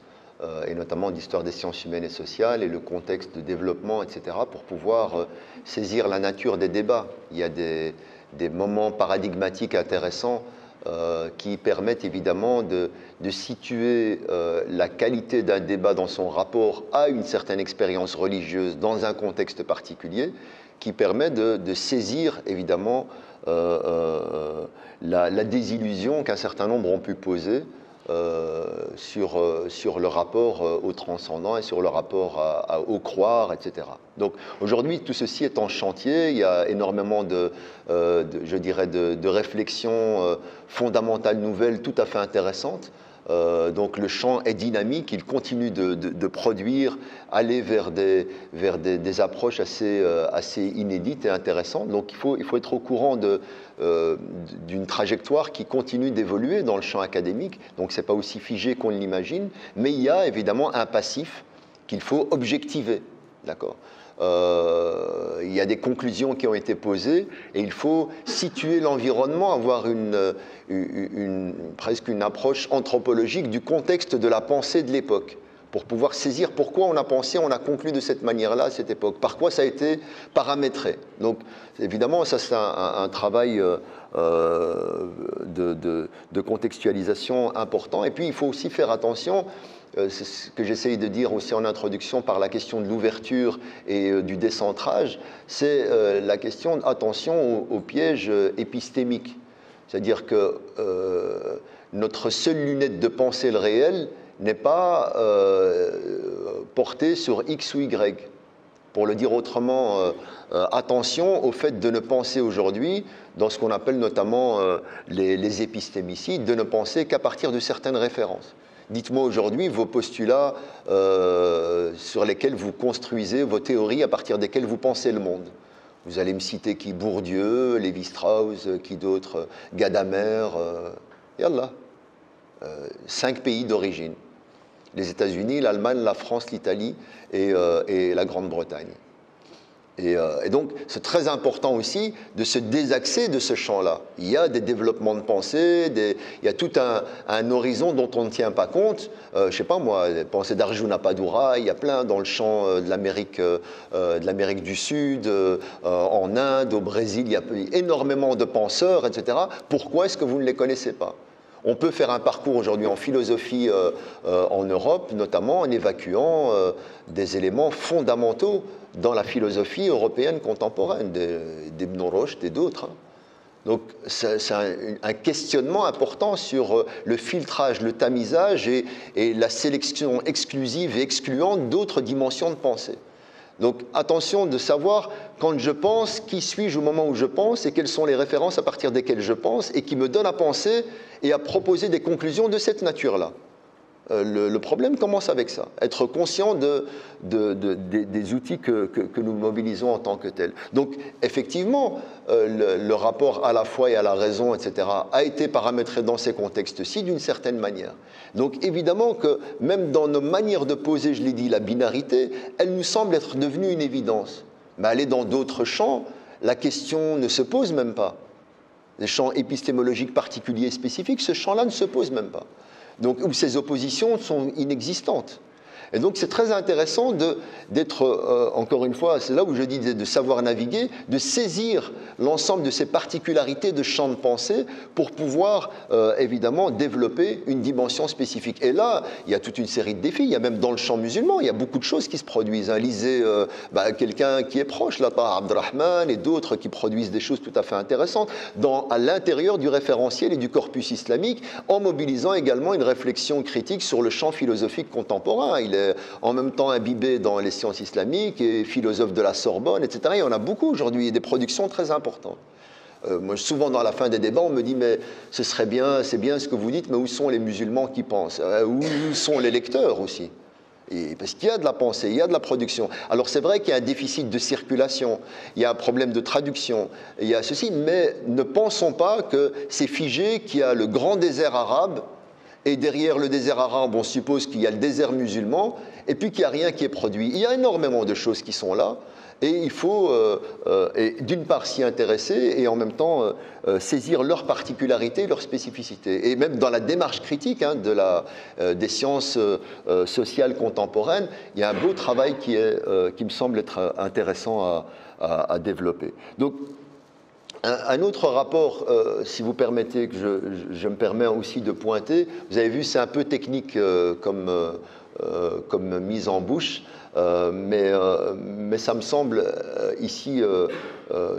et notamment d'histoire des sciences humaines et sociales, et le contexte de développement, etc., pour pouvoir saisir la nature des débats. Il y a des moments paradigmatiques intéressants qui permettent évidemment de situer la qualité d'un débat dans son rapport à une certaine expérience religieuse dans un contexte particulier, qui permet de saisir évidemment la désillusion qu'un certain nombre ont pu poser sur le rapport au transcendant et sur le rapport au croire, etc. Donc aujourd'hui, tout ceci est en chantier. Il y a énormément je dirais de réflexions fondamentales nouvelles tout à fait intéressantes. Donc le champ est dynamique, il continue de produire, aller vers des approches assez inédites et intéressantes. Donc il faut être au courant d'une trajectoire qui continue d'évoluer dans le champ académique. Donc ce n'est pas aussi figé qu'on l'imagine, mais il y a évidemment un passif qu'il faut objectiver. D'accord ? Il y a des conclusions qui ont été posées et il faut situer l'environnement, avoir presque une approche anthropologique du contexte de la pensée de l'époque pour pouvoir saisir pourquoi on a pensé, on a conclu de cette manière-là à cette époque, par quoi ça a été paramétré. Donc évidemment, ça c'est un travail de contextualisation important. Et puis il faut aussi faire attention, c'est ce que j'essaye de dire aussi en introduction par la question de l'ouverture et du décentrage, c'est la question, attention au piège épistémique. C'est-à-dire que notre seule lunette de penser le réel n'est pas portée sur X ou Y. Pour le dire autrement, attention au fait de ne penser aujourd'hui, dans ce qu'on appelle notamment les épistémicides, de ne penser qu'à partir de certaines références. Dites-moi aujourd'hui vos postulats sur lesquels vous construisez vos théories, à partir desquelles vous pensez le monde. Vous allez me citer qui? Bourdieu, Lévi-Strauss, qui d'autres? Gadamer, yallah. 5 pays d'origine. Les États-Unis, l'Allemagne, la France, l'Italie et la Grande-Bretagne. Et donc, c'est très important aussi de se désaxer de ce champ-là. Il y a des développements de pensée, il y a tout un horizon dont on ne tient pas compte. Je ne sais pas moi, les pensées d'Arjuna Padura, il y a plein dans le champ de l'Amérique du Sud, en Inde, au Brésil, il y a énormément de penseurs, etc. Pourquoi est-ce que vous ne les connaissez pas ? On peut faire un parcours aujourd'hui en philosophie en Europe, notamment en évacuant des éléments fondamentaux dans la philosophie européenne contemporaine, d'Ibn Rushd et d'autres. Donc c'est un questionnement important sur le filtrage, le tamisage et la sélection exclusive et excluante d'autres dimensions de pensée. Donc attention de savoir, quand je pense, qui suis-je au moment où je pense et quelles sont les références à partir desquelles je pense et qui me donnent à penser et à proposer des conclusions de cette nature-là. Le problème commence avec ça, être conscient des outils que nous mobilisons en tant que tels. Donc effectivement, le rapport à la foi et à la raison, etc., a été paramétré dans ces contextes-ci d'une certaine manière. Donc évidemment que même dans nos manières de poser, je l'ai dit, la binarité, elle nous semble être devenue une évidence. Mais aller dans d'autres champs, la question ne se pose même pas. Les champs épistémologiques particuliers et spécifiques, ce champ-là ne se pose même pas. Donc, où ces oppositions sont inexistantes. Et donc c'est très intéressant d'être, encore une fois, c'est là où je dis de savoir naviguer, de saisir l'ensemble de ces particularités de champ de pensée pour pouvoir évidemment développer une dimension spécifique. Et là, il y a toute une série de défis, il y a même dans le champ musulman, il y a beaucoup de choses qui se produisent. Hein. Lisez quelqu'un qui est proche, là, Abdurrahman et d'autres qui produisent des choses tout à fait intéressantes à l'intérieur du référentiel et du corpus islamique, en mobilisant également une réflexion critique sur le champ philosophique contemporain. Il est en même temps imbibé dans les sciences islamiques et philosophe de la Sorbonne, etc. Il y en a beaucoup aujourd'hui et des productions très importantes. Moi, souvent dans la fin des débats, on me dit mais ce serait bien, c'est bien ce que vous dites, mais où sont les musulmans qui pensent? Où sont les lecteurs aussi? Parce qu'il y a de la pensée, il y a de la production. Alors c'est vrai qu'il y a un déficit de circulation, il y a un problème de traduction, il y a ceci, mais ne pensons pas que c'est figé, qu'il y a le grand désert arabe. Et derrière le désert arabe, on suppose qu'il y a le désert musulman, et puis qu'il n'y a rien qui est produit. Il y a énormément de choses qui sont là, Et il faut, d'une part, s'y intéresser et en même temps saisir leurs particularités, leurs spécificités. Et même dans la démarche critique des sciences sociales contemporaines, il y a un beau travail qui me semble être intéressant à développer. Donc, un autre rapport, si vous permettez, que je me permets aussi de pointer, vous avez vu, c'est un peu technique comme mise en bouche, mais ça me semble ici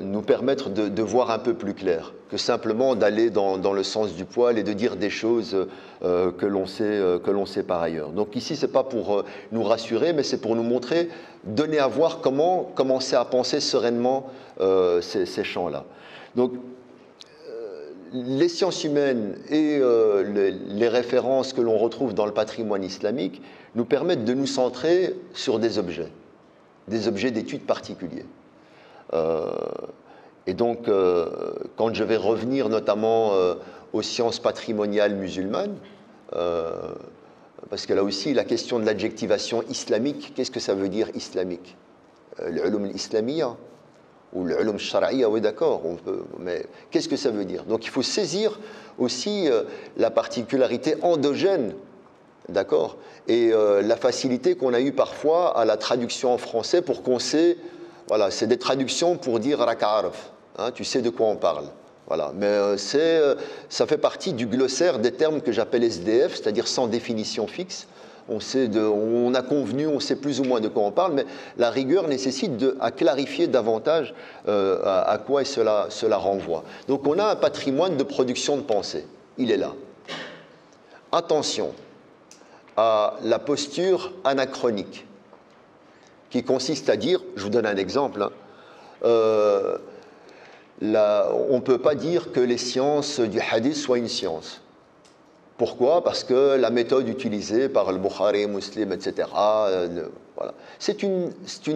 nous permettre de voir un peu plus clair, que simplement d'aller dans le sens du poil et de dire des choses que l'on sait par ailleurs. Donc ici, ce n'est pas pour nous rassurer, mais c'est pour nous montrer, donner à voir comment commencer à penser sereinement ces champs-là. Donc, les sciences humaines et les références que l'on retrouve dans le patrimoine islamique nous permettent de nous centrer sur des objets d'études particuliers. Et donc, quand je vais revenir notamment aux sciences patrimoniales musulmanes, parce que là aussi, la question de l'adjectivation islamique, qu'est-ce que ça veut dire islamique? L'ulum l'islamiyya ou l'ulum shar'iyya, oui d'accord, mais qu'est-ce que ça veut dire? Donc il faut saisir aussi la particularité endogène, d'accord, et la facilité qu'on a eue parfois à la traduction en français pour qu'on sait, voilà, c'est des traductions pour dire raka'arf, hein, tu sais de quoi on parle. Voilà, mais ça fait partie du glossaire des termes que j'appelle SDF, c'est-à-dire sans définition fixe. On a convenu, on sait plus ou moins de quoi on parle, mais la rigueur nécessite à clarifier davantage à quoi cela renvoie. Donc on a un patrimoine de production de pensée, il est là. Attention à la posture anachronique, qui consiste à dire, je vous donne un exemple, on ne peut pas dire que les sciences du hadith soient une science. Pourquoi? Parce que la méthode utilisée par le Bukhari, Muslim, etc., voilà. C'est une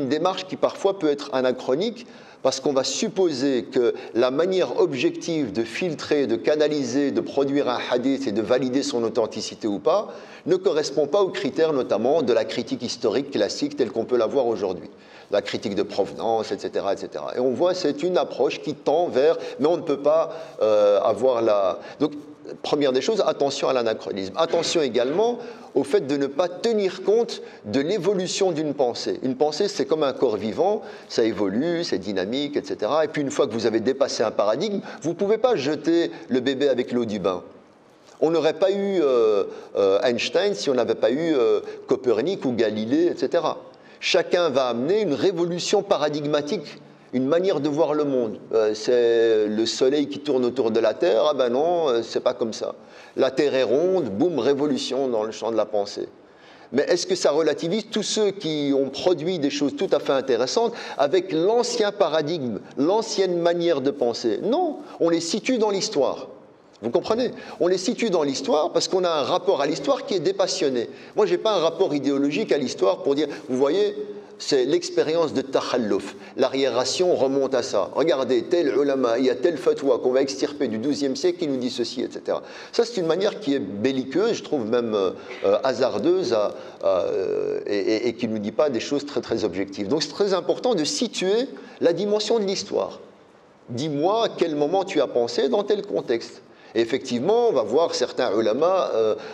démarche qui parfois peut être anachronique parce qu'on va supposer que la manière objective de filtrer, de canaliser, de produire un hadith et de valider son authenticité ou pas ne correspond pas aux critères notamment de la critique historique classique telle qu'on peut la voir aujourd'hui. La critique de provenance, etc., etc. Et on voit c'est une approche qui tend vers, mais on ne peut pas avoir la... Donc, première des choses, attention à l'anachronisme. Attention également au fait de ne pas tenir compte de l'évolution d'une pensée. Une pensée, c'est comme un corps vivant, ça évolue, c'est dynamique, etc. Et puis une fois que vous avez dépassé un paradigme, vous ne pouvez pas jeter le bébé avec l'eau du bain. On n'aurait pas eu Einstein si on n'avait pas eu Copernic ou Galilée, etc. Chacun va amener une révolution paradigmatique, une manière de voir le monde. C'est le soleil qui tourne autour de la Terre, ah ben non, c'est pas comme ça. La Terre est ronde, boum, révolution dans le champ de la pensée. Mais est-ce que ça relativise tous ceux qui ont produit des choses tout à fait intéressantes avec l'ancien paradigme, l'ancienne manière de penser? Non, on les situe dans l'histoire. Vous comprenez? On les situe dans l'histoire parce qu'on a un rapport à l'histoire qui est dépassionné. Moi, je n'ai pas un rapport idéologique à l'histoire pour dire, vous voyez, c'est l'expérience de takhalluf. L'arriération remonte à ça. Regardez, tel ulama, il y a tel fatwa qu'on va extirper du XIIe siècle qui nous dit ceci, etc. Ça, c'est une manière qui est belliqueuse, je trouve même hasardeuse et qui ne nous dit pas des choses très, très objectives. Donc, c'est très important de situer la dimension de l'histoire. Dis-moi à quel moment tu as pensé dans tel contexte. Et effectivement, on va voir certains ulama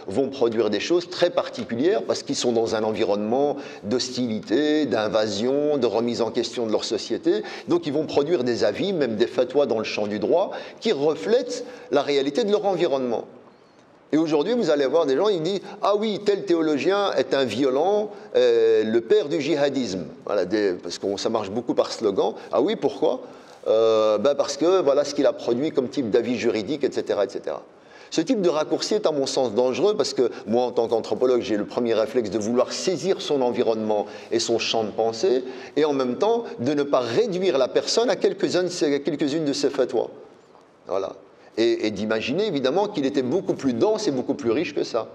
vont produire des choses très particulières parce qu'ils sont dans un environnement d'hostilité, d'invasion, de remise en question de leur société. Donc ils vont produire des avis, même des fatwas dans le champ du droit, qui reflètent la réalité de leur environnement. Et aujourd'hui, vous allez voir des gens, ils disent « Ah oui, tel théologien est un violent, le père du djihadisme. » Voilà, parce que ça marche beaucoup par slogan. Ah oui, pourquoi ? Parce que voilà ce qu'il a produit comme type d'avis juridique, etc., etc. Ce type de raccourci est à mon sens dangereux parce que moi, en tant qu'anthropologue, j'ai le premier réflexe de vouloir saisir son environnement et son champ de pensée et en même temps de ne pas réduire la personne à quelques-unes de ses fatwas. Voilà. Et d'imaginer évidemment qu'il était beaucoup plus dense et beaucoup plus riche que ça.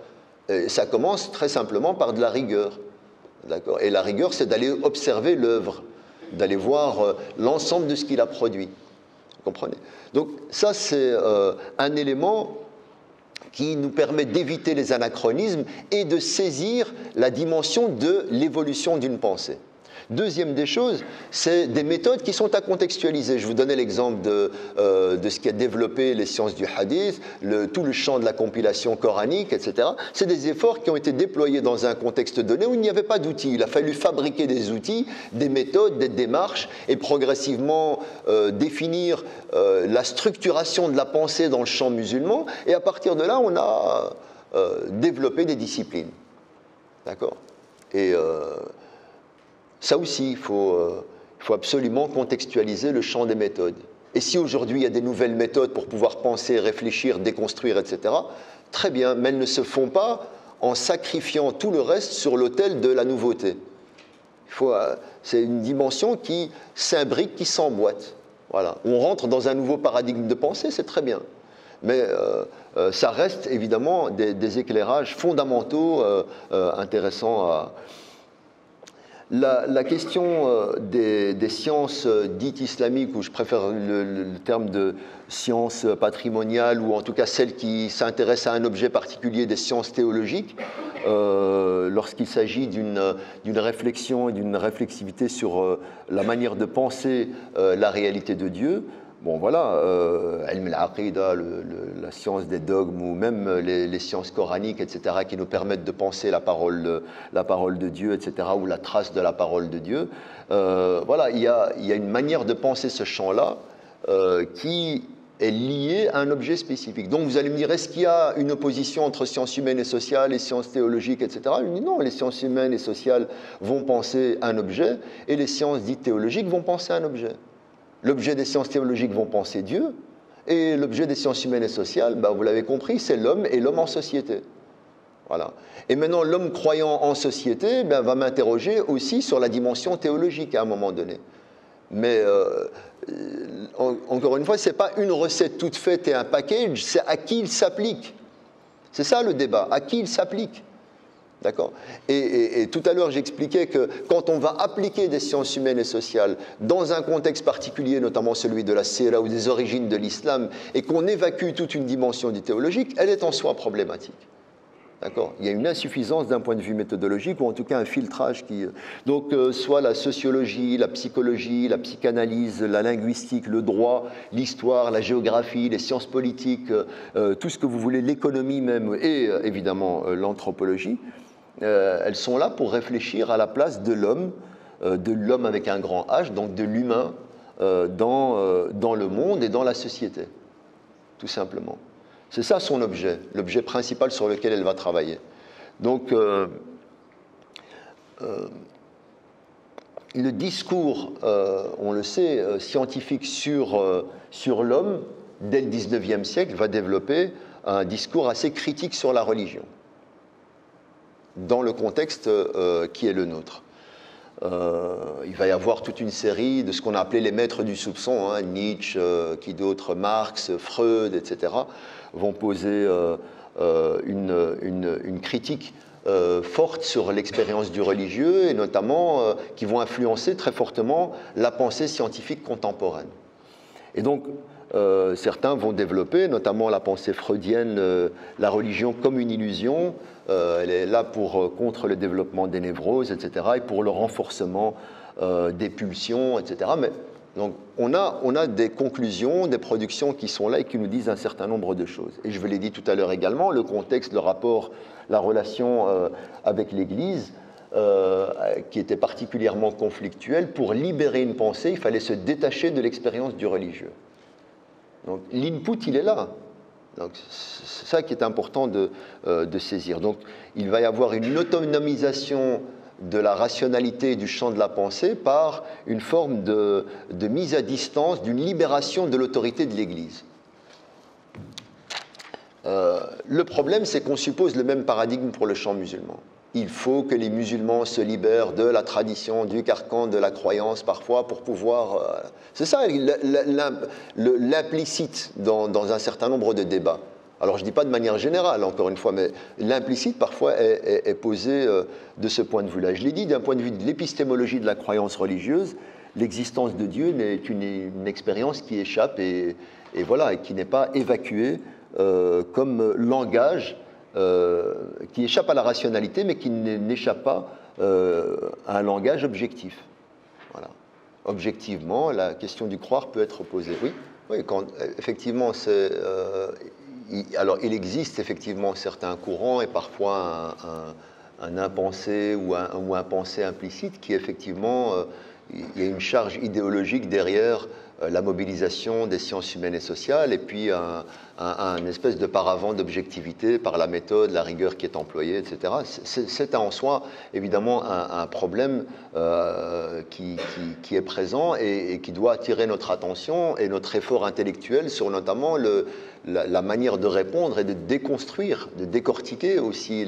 Et ça commence très simplement par de la rigueur. D'accord ? Et la rigueur, c'est d'aller observer l'œuvre, d'aller voir l'ensemble de ce qu'il a produit. Vous comprenez? Donc ça, c'est un élément qui nous permet d'éviter les anachronismes et de saisir la dimension de l'évolution d'une pensée. Deuxième des choses, c'est des méthodes qui sont à contextualiser. Je vous donnais l'exemple de ce qui a développé les sciences du hadith, tout le champ de la compilation coranique, etc. C'est des efforts qui ont été déployés dans un contexte donné où il n'y avait pas d'outils. Il a fallu fabriquer des outils, des méthodes, des démarches et progressivement définir la structuration de la pensée dans le champ musulman. Et à partir de là, on a développé des disciplines. D'accord ? Et ça aussi, il faut absolument contextualiser le champ des méthodes. Et si aujourd'hui il y a des nouvelles méthodes pour pouvoir penser, réfléchir, déconstruire, etc., très bien, mais elles ne se font pas en sacrifiant tout le reste sur l'autel de la nouveauté. C'est une dimension qui s'imbrique, qui s'emboîte. Voilà. On rentre dans un nouveau paradigme de pensée, c'est très bien. Mais ça reste évidemment des éclairages fondamentaux intéressants à... La question des sciences dites islamiques, ou je préfère le terme de sciences patrimoniales, ou en tout cas celles qui s'intéressent à un objet particulier, des sciences théologiques, lorsqu'il s'agit d'une réflexion et d'une réflexivité sur la manière de penser la réalité de Dieu. Bon, voilà, ilm al-aqida, la science des dogmes, ou même les sciences coraniques, etc., qui nous permettent de penser la parole de Dieu, etc., ou la trace de la parole de Dieu. Voilà, il y a une manière de penser ce champ-là qui est liée à un objet spécifique. Donc vous allez me dire, est-ce qu'il y a une opposition entre sciences humaines et sociales et sciences théologiques, etc. Je dis non, les sciences humaines et sociales vont penser un objet, et les sciences dites théologiques vont penser un objet. L'objet des sciences théologiques vont penser Dieu, et l'objet des sciences humaines et sociales, ben, vous l'avez compris, c'est l'homme et l'homme en société. Voilà. Et maintenant, l'homme croyant en société ben, va m'interroger aussi sur la dimension théologique à un moment donné. Mais encore une fois, ce n'est pas une recette toute faite et un package, c'est à qui il s'applique. C'est ça le débat, à qui il s'applique. D'accord ? Et tout à l'heure, j'expliquais que quand on va appliquer des sciences humaines et sociales dans un contexte particulier, notamment celui de la sira ou des origines de l'islam, et qu'on évacue toute une dimension théologique, elle est en soi problématique. D'accord ? Il y a une insuffisance d'un point de vue méthodologique, ou en tout cas un filtrage qui... Donc, soit la sociologie, la psychologie, la psychanalyse, la linguistique, le droit, l'histoire, la géographie, les sciences politiques, tout ce que vous voulez, l'économie même, et évidemment l'anthropologie, elles sont là pour réfléchir à la place de l'homme avec un grand H, donc de l'humain dans le monde et dans la société, tout simplement. C'est ça son objet, l'objet principal sur lequel elle va travailler. Donc, le discours, on le sait, scientifique sur l'homme, dès le XIXe siècle, va développer un discours assez critique sur la religion, dans le contexte qui est le nôtre. Il va y avoir toute une série de ce qu'on a appelé les maîtres du soupçon, hein, Nietzsche, qui d'autres, Marx, Freud, etc., vont poser une critique forte sur l'expérience du religieux, et notamment qui vont influencer très fortement la pensée scientifique contemporaine. Et donc, certains vont développer, notamment la pensée freudienne, la religion comme une illusion. Elle est là contre le développement des névroses, etc., et pour le renforcement des pulsions, etc. Mais, donc, on a des conclusions, des productions qui sont là et qui nous disent un certain nombre de choses. Et je vous l'ai dit tout à l'heure également, le contexte, le rapport, la relation avec l'Église, qui était particulièrement conflictuelle. Pour libérer une pensée, il fallait se détacher de l'expérience du religieux. Donc l'input, il est là. Donc, c'est ça qui est important de saisir. Donc, il va y avoir une autonomisation de la rationalité et du champ de la pensée par une forme de mise à distance, d'une libération de l'autorité de l'Église. Le problème, c'est qu'on suppose le même paradigme pour le champ musulman. Il faut que les musulmans se libèrent de la tradition, du carcan, de la croyance parfois pour pouvoir... c'est ça l'implicite dans un certain nombre de débats. Alors je ne dis pas de manière générale, encore une fois, mais l'implicite parfois est posé de ce point de vue-là. Je l'ai dit, d'un point de vue de l'épistémologie de la croyance religieuse, l'existence de Dieu n'est qu'une expérience qui échappe et voilà, et qui n'est pas évacuée comme langage qui échappe à la rationalité, mais qui n'échappe pas à un langage objectif. Voilà. Objectivement, la question du croire peut être posée. Oui, oui, quand, effectivement, alors il existe effectivement certains courants et parfois un impensé ou un pensée implicite qui effectivement, il y a une charge idéologique derrière la mobilisation des sciences humaines et sociales et puis un espèce de paravent d'objectivité par la méthode, la rigueur qui est employée, etc. C'est en soi évidemment un problème qui est présent et qui doit attirer notre attention et notre effort intellectuel sur notamment la manière de répondre et de déconstruire, de décortiquer aussi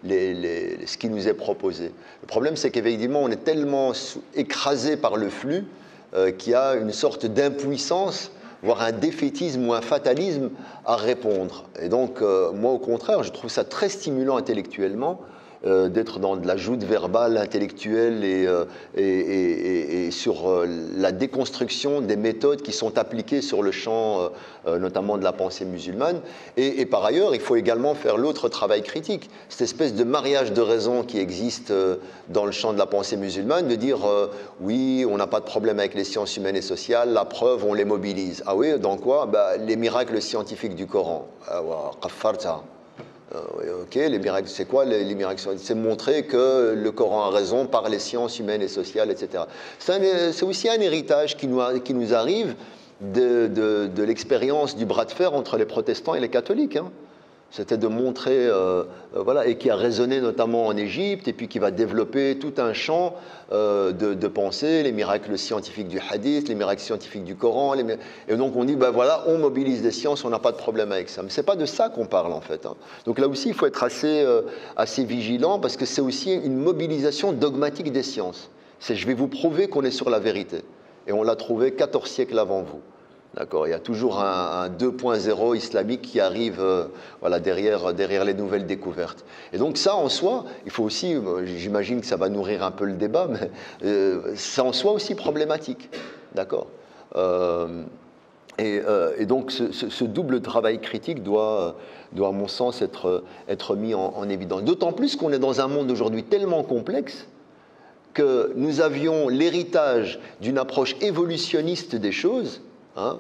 ce qui nous est proposé. Le problème, c'est qu'évidemment, on est tellement écrasé par le flux qu'il y a une sorte d'impuissance, voire un défaitisme ou un fatalisme à répondre. Et donc, moi, au contraire, je trouve ça très stimulant intellectuellement d'être dans de la joute verbale, intellectuelle et sur la déconstruction des méthodes qui sont appliquées sur le champ notamment de la pensée musulmane. Et par ailleurs, il faut également faire l'autre travail critique, cette espèce de mariage de raison qui existe dans le champ de la pensée musulmane, de dire oui, on n'a pas de problème avec les sciences humaines et sociales, la preuve, on les mobilise. Ah oui, dans quoi? Les miracles scientifiques du Coran. Ok, les miracles, c'est quoi les miracles? C'est montrer que le Coran a raison par les sciences humaines et sociales, etc. C'est aussi un héritage qui nous arrive de l'expérience du bras de fer entre les protestants et les catholiques. Hein. C'était de montrer, voilà, et qui a résonné notamment en Égypte, et puis qui va développer tout un champ de pensée, les miracles scientifiques du hadith, les miracles scientifiques du Coran, et donc on dit, ben voilà, on mobilise des sciences, on n'a pas de problème avec ça. Mais c'est pas de ça qu'on parle en fait. Hein. Donc là aussi, il faut être assez vigilant, parce que c'est aussi une mobilisation dogmatique des sciences. C'est je vais vous prouver qu'on est sur la vérité. Et on l'a trouvé 14 siècles avant vous. D'accord, il y a toujours un 2.0 islamique qui arrive voilà, derrière les nouvelles découvertes. Et donc ça, en soi, il faut aussi, j'imagine que ça va nourrir un peu le débat, mais c'est en soi aussi problématique. D'accord et donc ce double travail critique doit à mon sens, être mis en évidence. D'autant plus qu'on est dans un monde aujourd'hui tellement complexe que nous avions l'héritage d'une approche évolutionniste des choses. Hein,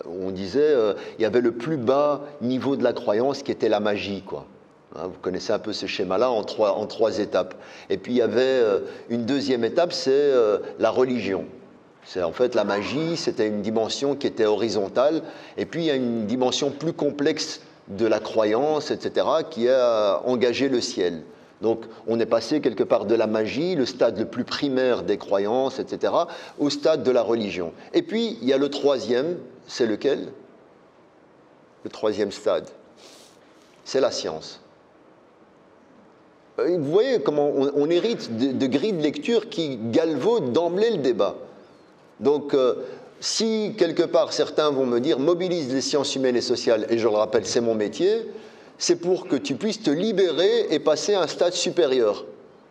on disait il y avait le plus bas niveau de la croyance qui était la magie, quoi. Hein, vous connaissez un peu ce schéma-là en trois étapes. Et puis il y avait une deuxième étape, c'est la religion. C'est en fait la magie, c'était une dimension qui était horizontale. Et puis il y a une dimension plus complexe de la croyance, etc., qui a engagé le ciel. Donc, on est passé quelque part de la magie, le stade le plus primaire des croyances, etc., au stade de la religion. Et puis, il y a le troisième, c'est lequel? Le troisième stade, c'est la science. Vous voyez comment on hérite de grilles de lecture qui galvaudent d'emblée le débat. Donc, si quelque part certains vont me dire « mobilise les sciences humaines et sociales », et je le rappelle, c'est mon métier, c'est pour que tu puisses te libérer et passer à un stade supérieur.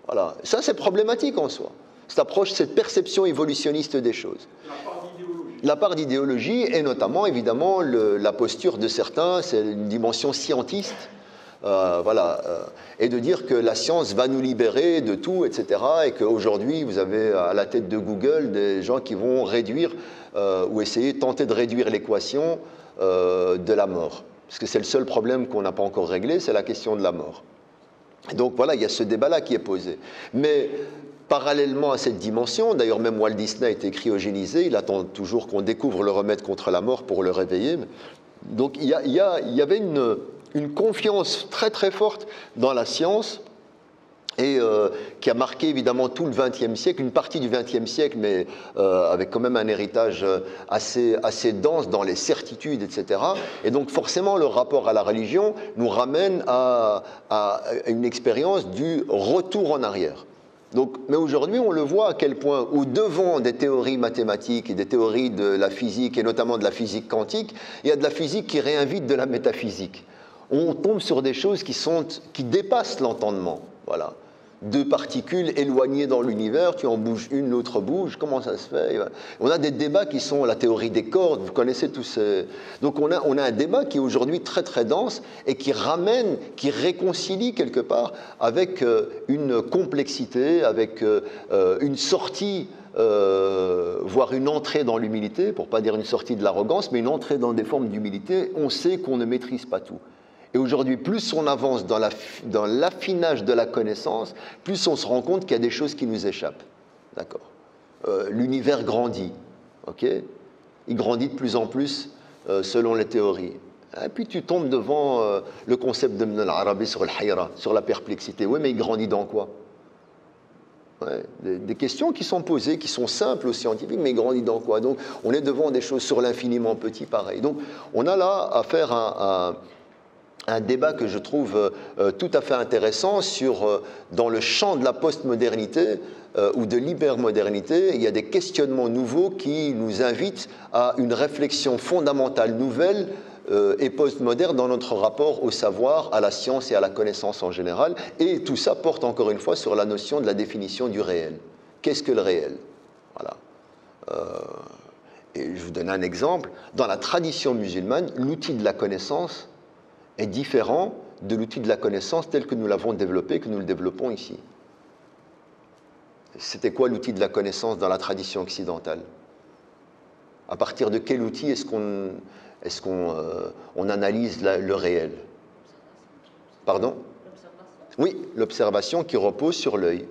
Voilà. Ça, c'est problématique en soi. Cette approche, cette perception évolutionniste des choses. La part d'idéologie, et notamment, évidemment, la posture de certains, c'est une dimension scientiste, voilà, et de dire que la science va nous libérer de tout, etc., et qu'aujourd'hui, vous avez à la tête de Google des gens qui vont réduire, ou tenter de réduire l'équation de la mort. Parce que c'est le seul problème qu'on n'a pas encore réglé, c'est la question de la mort. Et donc voilà, il y a ce débat-là qui est posé. Mais parallèlement à cette dimension, d'ailleurs même Walt Disney a été cryogénisé, il attend toujours qu'on découvre le remède contre la mort pour le réveiller. Donc il y avait une confiance très très forte dans la science, et qui a marqué évidemment tout le XXe siècle, une partie du XXe siècle, mais avec quand même un héritage assez dense dans les certitudes, etc. Et donc forcément, le rapport à la religion nous ramène à une expérience du retour en arrière. Donc, mais aujourd'hui, on le voit à quel point, au-devant des théories mathématiques et des théories de la physique, et notamment de la physique quantique, il y a de la physique qui réinvite de la métaphysique. On tombe sur des choses qui dépassent l'entendement. Voilà. deux particules éloignées dans l'univers, tu en bouges une, l'autre bouge, comment ça se fait? On a des débats qui sont la théorie des cordes, vous connaissez tous ces... Donc on a un débat qui est aujourd'hui très très dense et qui ramène, qui réconcilie quelque part avec une complexité, avec une sortie, voire une entrée dans l'humilité, pour ne pas dire une sortie de l'arrogance, mais une entrée dans des formes d'humilité. On sait qu'on ne maîtrise pas tout. Et aujourd'hui, plus on avance dans l'affinage de la connaissance, plus on se rend compte qu'il y a des choses qui nous échappent. D'accord. L'univers grandit. Ok. Il grandit de plus en plus selon les théories. Et puis tu tombes devant le concept de Ibn al-Arabi sur le hayra, sur la perplexité. Oui, mais il grandit dans quoi? Ouais, des questions qui sont posées, qui sont simples aux scientifiques, mais il grandit dans quoi? Donc on est devant des choses sur l'infiniment petit, pareil. Donc on a là à faire un débat que je trouve tout à fait intéressant sur, dans le champ de la postmodernité ou de l'hypermodernité, il y a des questionnements nouveaux qui nous invitent à une réflexion fondamentale nouvelle et postmoderne dans notre rapport au savoir, à la science et à la connaissance en général. Et tout ça porte encore une fois sur la notion de la définition du réel. Qu'est-ce que le réel? Voilà. Et je vous donne un exemple. Dans la tradition musulmane, l'outil de la connaissance est différent de l'outil de la connaissance tel que nous l'avons développé, que nous le développons ici. C'était quoi l'outil de la connaissance dans la tradition occidentale? À partir de quel outil est-ce qu'on analyse le réel? Pardon? Oui, l'observation qui repose sur l'œil.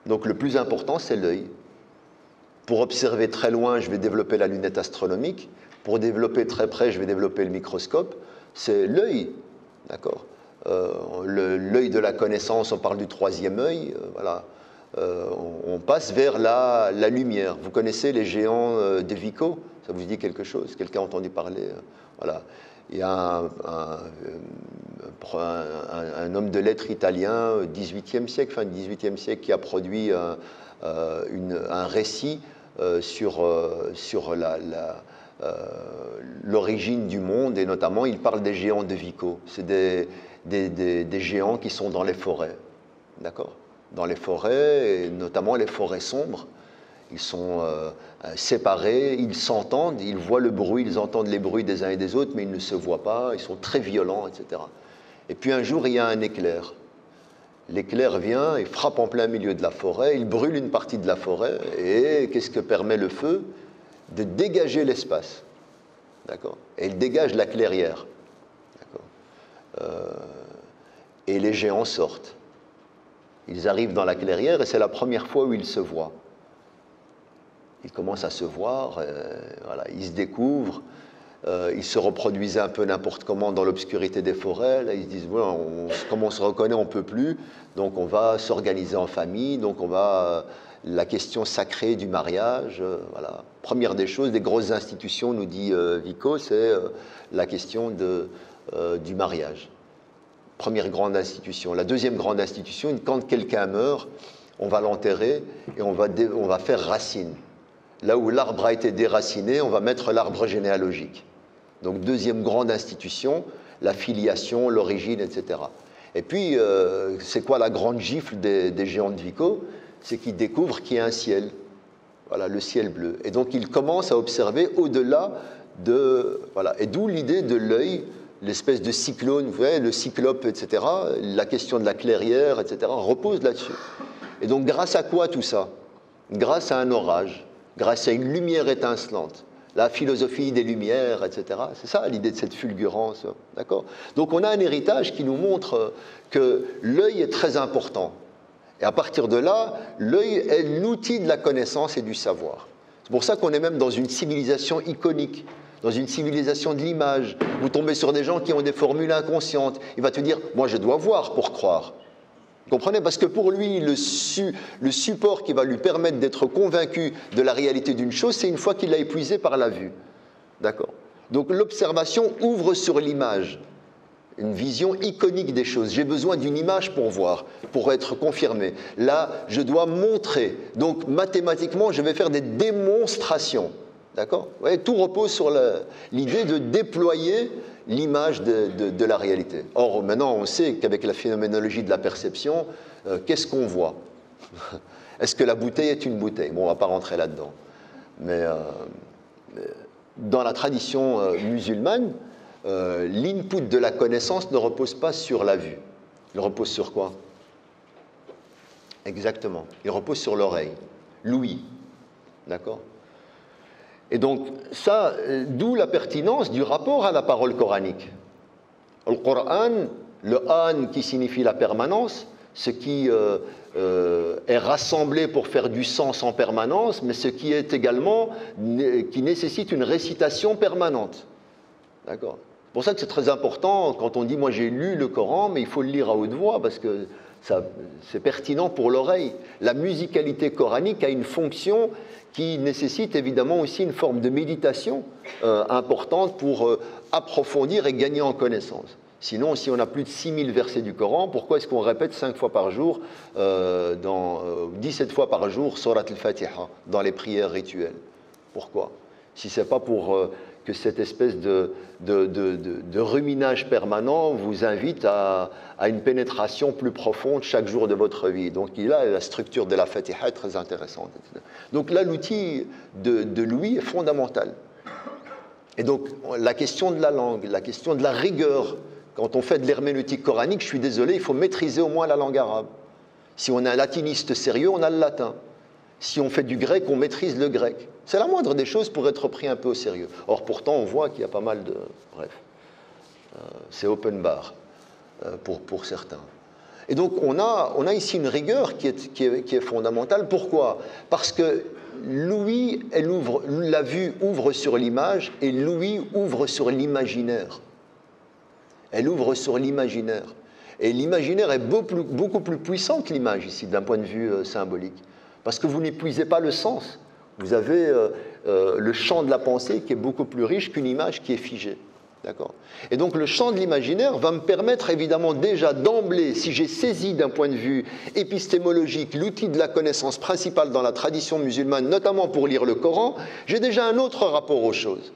Donc le plus important, c'est l'œil. Pour observer très loin, je vais développer la lunette astronomique. Pour développer très près, je vais développer le microscope. C'est l'œil, d'accord. L'œil de la connaissance, on parle du troisième œil, voilà. On passe vers la lumière. Vous connaissez les géants de Vico? Ça vous dit quelque chose? Quelqu'un a entendu parler? Voilà. Il y a un homme de lettres italien, 18e siècle, fin du 18e siècle, qui a produit un récit sur l'origine du monde, et notamment il parle des géants de Vico. C'est des géants qui sont dans les forêts, d'accord? Dans les forêts, et notamment les forêts sombres. Ils sont séparés, ils s'entendent, ils voient le bruit, ils entendent les bruits des uns et des autres, mais ils ne se voient pas, ils sont très violents, etc. Et puis un jour, il y a un éclair. L'éclair vient et frappe en plein milieu de la forêt, il brûle une partie de la forêt, et qu'est-ce que permet le feu? De dégager l'espace. D'accord? Et il dégage la clairière. D'accord? Et les géants sortent. Ils arrivent dans la clairière et c'est la première fois où ils se voient. Ils commencent à se voir, voilà, ils se découvrent, ils se reproduisent un peu n'importe comment dans l'obscurité des forêts. Là, ils se disent, voilà, comme on se reconnaît, on ne peut plus, donc on va s'organiser en famille, donc on va... la question sacrée du mariage, voilà. Première des choses, des grosses institutions, nous dit Vico, c'est la question du mariage. Première grande institution. La deuxième grande institution, quand quelqu'un meurt, on va l'enterrer et on va faire racine. Là où l'arbre a été déraciné, on va mettre l'arbre généalogique. Donc deuxième grande institution, la filiation, l'origine, etc. Et puis, c'est quoi la grande gifle des géants de Vico? C'est qu'ils découvrent qu'il y a un ciel. Voilà, le ciel bleu. Et donc, ils commencent à observer au-delà de... Voilà. Et d'où l'idée de l'œil, l'espèce de cyclone, vous voyez, le cyclope, etc., la question de la clairière, etc., repose là-dessus. Et donc, grâce à quoi tout ça? Grâce à un orage, grâce à une lumière étincelante, la philosophie des lumières, etc. C'est ça l'idée de cette fulgurance, d'accord? Donc, on a un héritage qui nous montre que l'œil est très important. Et à partir de là, l'œil est l'outil de la connaissance et du savoir. C'est pour ça qu'on est même dans une civilisation iconique, dans une civilisation de l'image. Vous tombez sur des gens qui ont des formules inconscientes. Il va te dire, moi je dois voir pour croire. Vous comprenez? Parce que pour lui, le support qui va lui permettre d'être convaincu de la réalité d'une chose, c'est une fois qu'il l'a épuisé par la vue. D'accord? Donc l'observation ouvre sur l'image. Une vision iconique des choses. J'ai besoin d'une image pour voir, pour être confirmé. Là, je dois montrer. Donc, mathématiquement, je vais faire des démonstrations. D'accord? Ouais, tout repose sur l'idée de déployer l'image de la réalité. Or, maintenant, on sait qu'avec la phénoménologie de la perception, qu'est-ce qu'on voit? Est-ce que la bouteille est une bouteille? Bon, on ne va pas rentrer là-dedans. Mais dans la tradition musulmane, l'input de la connaissance ne repose pas sur la vue. Il repose sur quoi? Exactement. Il repose sur l'oreille, l'ouïe. D'accord? Et donc, ça, d'où la pertinence du rapport à la parole coranique. Le Coran, le an qui signifie la permanence, ce qui est rassemblé pour faire du sens en permanence, mais ce qui est également, qui nécessite une récitation permanente. D'accord? C'est pour ça que c'est très important quand on dit « moi j'ai lu le Coran », mais il faut le lire à haute voix parce que c'est pertinent pour l'oreille. La musicalité coranique a une fonction qui nécessite évidemment aussi une forme de méditation importante pour approfondir et gagner en connaissance. Sinon, si on a plus de 6000 versets du Coran, pourquoi est-ce qu'on répète 5 fois par jour, 17 fois par jour, Surat al-Fatiha, dans les prières rituelles? Pourquoi? Si ce n'est pas pour que cette espèce de ruminage permanent vous invite à une pénétration plus profonde chaque jour de votre vie. Donc là, la structure de la Fatiha est très intéressante. Donc là, l'outil de l'ouïe est fondamental. Et donc, la question de la langue, la question de la rigueur, quand on fait de l'herméneutique coranique, je suis désolé, il faut maîtriser au moins la langue arabe. Si on est un latiniste sérieux, on a le latin. Si on fait du grec, on maîtrise le grec. C'est la moindre des choses pour être pris un peu au sérieux. Or, pourtant, on voit qu'il y a pas mal de... Bref, c'est open bar pour certains. Et donc, on a ici une rigueur qui est fondamentale. Pourquoi? Parce que l'ouïe, la vue ouvre sur l'image et l'ouïe ouvre sur l'imaginaire. Elle ouvre sur l'imaginaire. Et l'imaginaire est beaucoup plus puissant que l'image, ici, d'un point de vue symbolique. Parce que vous n'épuisez pas le sens. Vous avez le champ de la pensée qui est beaucoup plus riche qu'une image qui est figée. D'accord? Et donc le champ de l'imaginaire va me permettre évidemment déjà d'emblée, si j'ai saisi d'un point de vue épistémologique l'outil de la connaissance principale dans la tradition musulmane, notamment pour lire le Coran, j'ai déjà un autre rapport aux choses.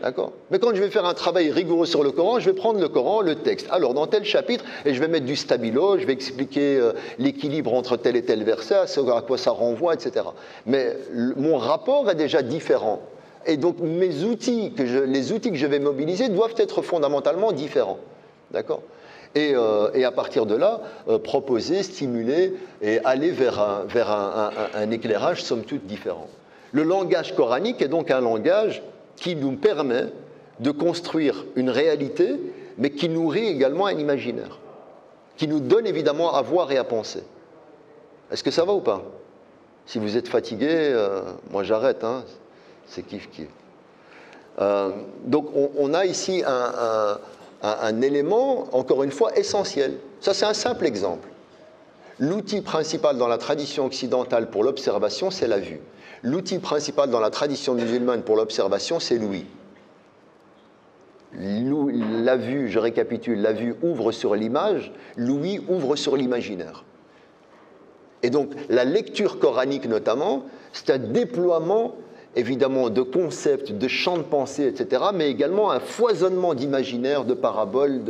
D'accord? Mais quand je vais faire un travail rigoureux sur le Coran, je vais prendre le Coran, le texte. Alors, dans tel chapitre, et je vais mettre du stabilo, je vais expliquer l'équilibre entre tel et tel verset, à quoi ça renvoie, etc. Mais mon rapport est déjà différent. Et donc, les outils que je vais mobiliser doivent être fondamentalement différents. D'accord? Et à partir de là, proposer, stimuler et aller vers un éclairage somme toute différent. Le langage coranique est donc un langage qui nous permet de construire une réalité, mais qui nourrit également un imaginaire, qui nous donne évidemment à voir et à penser. Est-ce que ça va ou pas? Si vous êtes fatigué, moi j'arrête, hein, c'est kiff-kiff. Donc on a ici un élément, encore une fois, essentiel. Ça c'est un simple exemple. L'outil principal dans la tradition occidentale pour l'observation, c'est la vue. L'outil principal dans la tradition musulmane pour l'observation, c'est l'ouïe. La vue, je récapitule, la vue ouvre sur l'image, l'ouïe ouvre sur l'imaginaire. Et donc, la lecture coranique notamment, c'est un déploiement, évidemment, de concepts, de champs de pensée, etc., mais également un foisonnement d'imaginaire, de paraboles,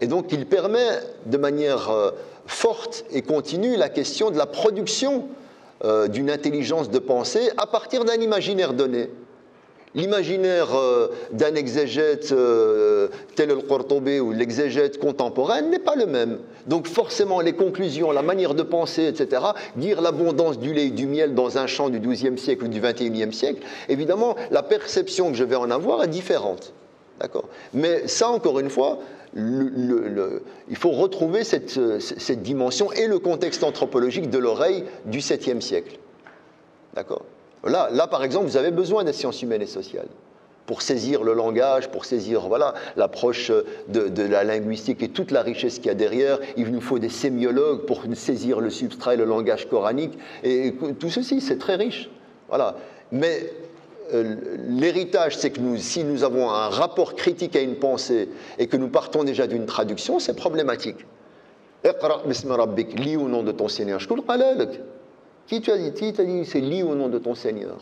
Et donc, il permet de manière forte et continue la question de la production d'une intelligence de pensée à partir d'un imaginaire donné. L'imaginaire d'un exégète tel le Qurtubi ou l'exégète contemporain n'est pas le même. Donc forcément, les conclusions, la manière de penser, etc., dire l'abondance du lait et du miel dans un champ du XIIe siècle ou du XXIe siècle, évidemment, la perception que je vais en avoir est différente. D'accord? Mais ça, encore une fois, il faut retrouver cette dimension et le contexte anthropologique de l'oreille du 7e siècle. D'accord? Là, par exemple, vous avez besoin des sciences humaines et sociales pour saisir le langage, pour saisir l'approche de la linguistique et toute la richesse qu'il y a derrière. Il nous faut des sémiologues pour saisir le substrat et le langage coranique. Et tout ceci, c'est très riche. Voilà. Mais l'héritage, c'est que si nous avons un rapport critique à une pensée et que nous partons déjà d'une traduction, c'est problématique. Iqra bismi rabbik, lis au nom de ton Seigneur. Qui t'a dit c'est lis au nom de ton Seigneur?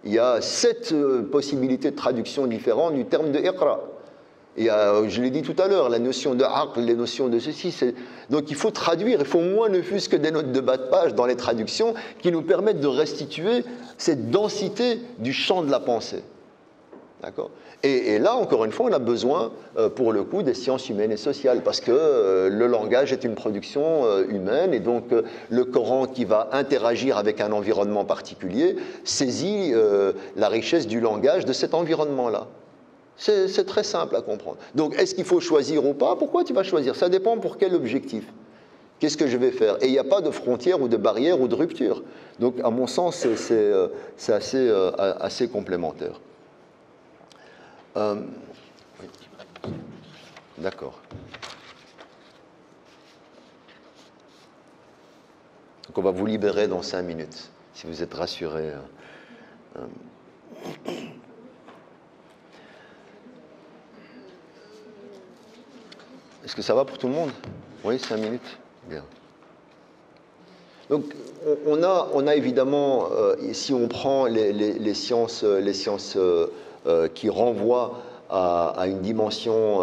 Il y a 7 possibilités de traduction différentes du terme de iqra. Et je l'ai dit tout à l'heure, la notion de aql, les notions de ceci. Donc il faut traduire, il faut au moins ne fût-ce que des notes de bas de page dans les traductions qui nous permettent de restituer cette densité du champ de la pensée. D'accord ? Et là, encore une fois, on a besoin, pour le coup, des sciences humaines et sociales, parce que le langage est une production humaine, et donc le Coran qui va interagir avec un environnement particulier saisit la richesse du langage de cet environnement-là. C'est très simple à comprendre. Donc, est-ce qu'il faut choisir ou pas? Pourquoi tu vas choisir? Ça dépend pour quel objectif. Qu'est-ce que je vais faire? Et il n'y a pas de frontière ou de barrière ou de rupture. Donc, à mon sens, c'est assez complémentaire. Oui. D'accord. Donc, on va vous libérer dans 5 minutes, si vous êtes rassurés. Est-ce que ça va pour tout le monde? Oui, 5 minutes. Bien. Donc, on a évidemment, si on prend les sciences qui renvoient à une dimension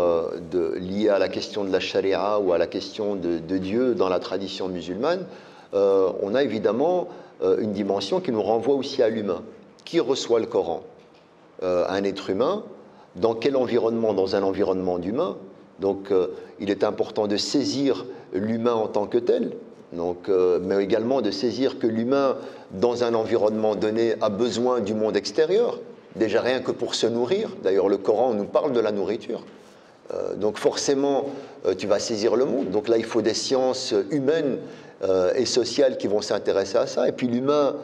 liée à la question de la charia ou à la question de Dieu dans la tradition musulmane, on a évidemment une dimension qui nous renvoie aussi à l'humain. Qui reçoit le Coran? Un être humain. Dans quel environnement? Dans un environnement d'humain. Donc, il est important de saisir l'humain en tant que tel, mais également de saisir que l'humain, dans un environnement donné, a besoin du monde extérieur, déjà rien que pour se nourrir. D'ailleurs, le Coran nous parle de la nourriture. Donc, forcément, tu vas saisir le monde. Donc là, il faut des sciences humaines et sociales qui vont s'intéresser à ça. Et puis, l'humain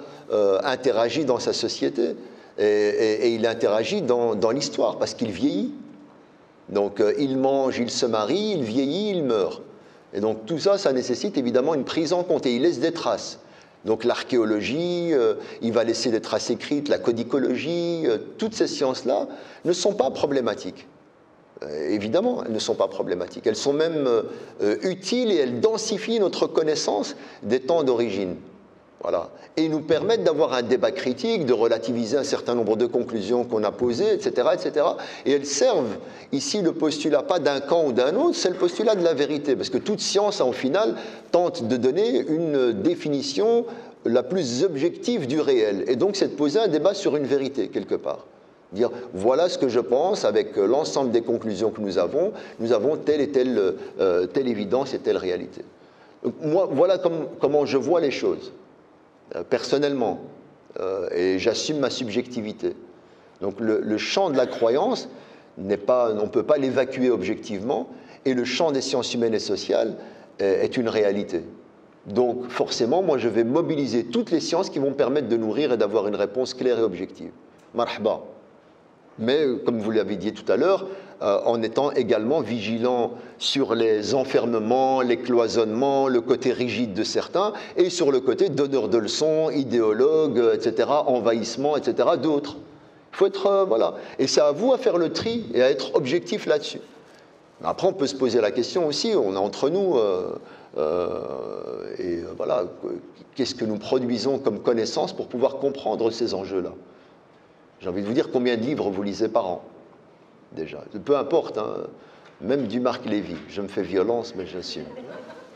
interagit dans sa société et il interagit dans l'histoire parce qu'il vieillit. Donc, il mange, il se marie, il vieillit, il meurt. Et donc, tout ça, ça nécessite évidemment une prise en compte. Et il laisse des traces. Donc, l'archéologie, il va laisser des traces écrites, la codicologie, toutes ces sciences-là ne sont pas problématiques. Évidemment, elles ne sont pas problématiques. Elles sont même utiles et elles densifient notre connaissance des temps d'origine. Voilà. Et nous permettent d'avoir un débat critique, de relativiser un certain nombre de conclusions qu'on a posées, etc., etc. Et elles servent ici le postulat pas d'un camp ou d'un autre, c'est le postulat de la vérité. Parce que toute science, en final, tente de donner une définition la plus objective du réel. Et donc, c'est de poser un débat sur une vérité, quelque part. Dire, voilà ce que je pense, avec l'ensemble des conclusions que nous avons telle et telle évidence et telle réalité. Donc, moi, voilà comment je vois les choses. Personnellement, et j'assume ma subjectivité. Donc le champ de la croyance on ne peut pas l'évacuer objectivement, et le champ des sciences humaines et sociales est une réalité. Donc forcément, moi je vais mobiliser toutes les sciences qui vont me permettre de nourrir et d'avoir une réponse claire et objective. Marhaba. Mais comme vous l'avez dit tout à l'heure, en étant également vigilant sur les enfermements, les cloisonnements, le côté rigide de certains, et sur le côté donneur de leçons, idéologue, etc., envahissement, etc., d'autres. Il faut être, voilà. Et c'est à vous à faire le tri et à être objectif là-dessus. Après, on peut se poser la question aussi, on est entre nous, et voilà, qu'est-ce que nous produisons comme connaissance pour pouvoir comprendre ces enjeux-là? J'ai envie de vous dire combien de livres vous lisez par an, déjà. Peu importe, hein, même du Marc Lévy. Je me fais violence, mais j'assume.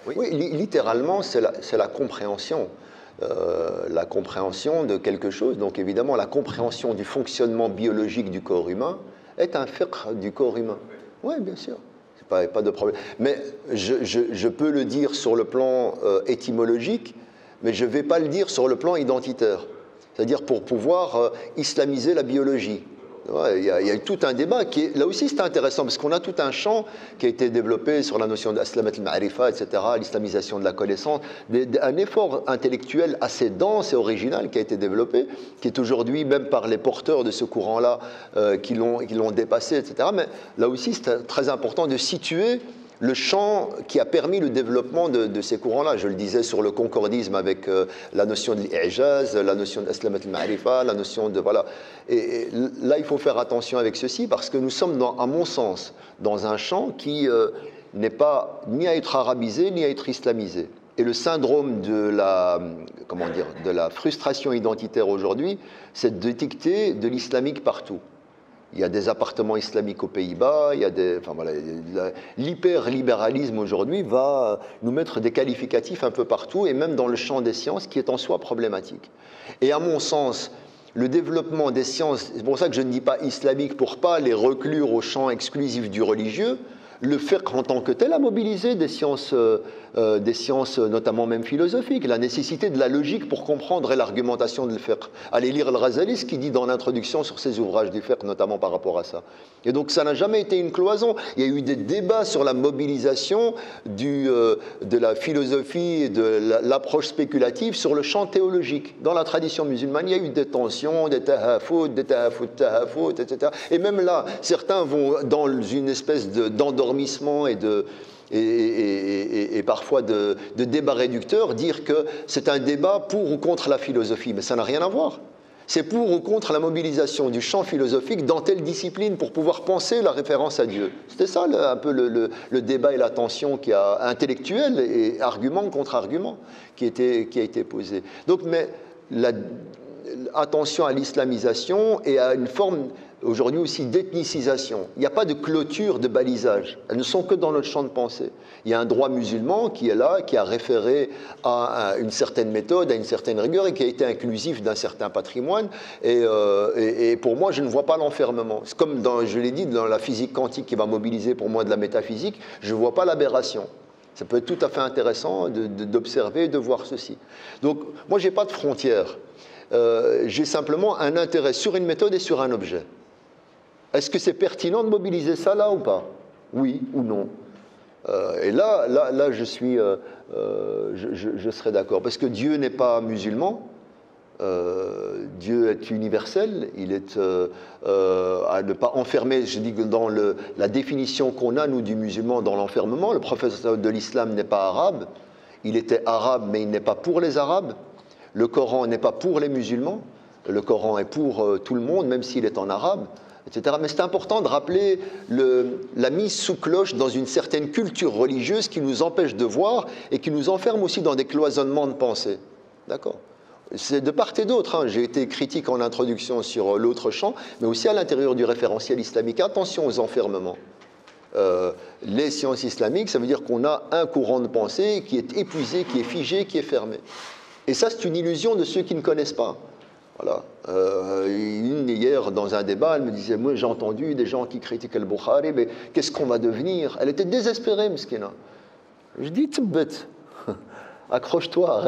Oui, littéralement, c'est la compréhension. La compréhension de quelque chose. Donc évidemment, la compréhension du fonctionnement biologique du corps humain est un fiqh du corps humain. Oui, bien sûr. Pas de problème. Mais je peux le dire sur le plan étymologique, mais je ne vais pas le dire sur le plan identitaire. C'est-à-dire pour pouvoir islamiser la biologie. Ouais, il y a eu tout un débat qui est, là aussi c'est intéressant, parce qu'on a tout un champ qui a été développé sur la notion d'aslamat al-ma'rifa, etc., l'islamisation de la connaissance, un effort intellectuel assez dense et original qui a été développé, qui est aujourd'hui, même par les porteurs de ce courant-là, qui l'ont dépassé, etc. Mais là aussi c'est très important de situer le champ qui a permis le développement de ces courants-là. Je le disais sur le concordisme avec la notion de l'ijaz, la notion d'aslamat al-ma'rifa, la notion de... Voilà. Et là, il faut faire attention avec ceci, parce que nous sommes, à mon sens, dans un champ qui n'est pas ni à être arabisé, ni à être islamisé. Et le syndrome de la, comment dire, de la frustration identitaire aujourd'hui, c'est de détecter de l'islamique partout. Il y a des appartements islamiques aux Pays-Bas, il y a des, enfin voilà, l'hyperlibéralisme aujourd'hui va nous mettre des qualificatifs un peu partout, et même dans le champ des sciences, qui est en soi problématique. Et à mon sens, le développement des sciences, c'est pour ça que je ne dis pas islamique pour pas les reclure au champ exclusif du religieux, le fiqh en tant que tel a mobilisé des sciences notamment même philosophiques, la nécessité de la logique pour comprendre l'argumentation de fiqh. Allez lire Al-Ghazali, ce qu'il dit dans l'introduction sur ses ouvrages du fiqh, notamment par rapport à ça. Et donc ça n'a jamais été une cloison. Il y a eu des débats sur la mobilisation de la philosophie et de l'approche spéculative sur le champ théologique. Dans la tradition musulmane, il y a eu des tensions, des tahafut, etc. Et même là, certains vont dans une espèce d'endormissement et parfois de débat réducteur, dire que c'est un débat pour ou contre la philosophie. Mais ça n'a rien à voir. C'est pour ou contre la mobilisation du champ philosophique dans telle discipline pour pouvoir penser la référence à Dieu. C'était ça un peu le débat et la tension intellectuelle et argument contre argument qui a été posé. Donc, mais attention à l'islamisation et à une forme aujourd'hui aussi d'ethnicisation. Il n'y a pas de clôture, de balisage. Elles ne sont que dans notre champ de pensée. Il y a un droit musulman qui est là, qui a référé à une certaine méthode, à une certaine rigueur et qui a été inclusif d'un certain patrimoine. Et pour moi, je ne vois pas l'enfermement. C'est comme, je l'ai dit, dans la physique quantique qui va mobiliser pour moi de la métaphysique, je ne vois pas l'aberration. Ça peut être tout à fait intéressant d'observer et de voir ceci. Donc, moi, je n'ai pas de frontières. J'ai simplement un intérêt sur une méthode et sur un objet. Est-ce que c'est pertinent de mobiliser ça là ou pas? Oui ou non? Et là, je serais d'accord. Parce que Dieu n'est pas musulman. Dieu est universel. Il est à ne pas enfermer, je dis que dans la définition qu'on a, nous, du musulman, dans l'enfermement, le prophète de l'islam n'est pas arabe. Il était arabe, mais il n'est pas pour les arabes. Le Coran n'est pas pour les musulmans. Le Coran est pour tout le monde, même s'il est en arabe, etc. Mais c'est important de rappeler la mise sous cloche dans une certaine culture religieuse qui nous empêche de voir et qui nous enferme aussi dans des cloisonnements de pensée. D'accord? C'est de part et d'autre. Hein. J'ai été critique en introduction sur l'autre champ, mais aussi à l'intérieur du référentiel islamique. Attention aux enfermements. Les sciences islamiques, ça veut dire qu'on a un courant de pensée qui est épuisé, qui est figé, qui est fermé. Et ça, c'est une illusion de ceux qui ne connaissent pas. Voilà. Hier, dans un débat, elle me disait, moi j'ai entendu des gens qui critiquent le Bukhari, mais qu'est-ce qu'on va devenir? Elle était désespérée, Mskina. Je dis, t'bet, accroche-toi.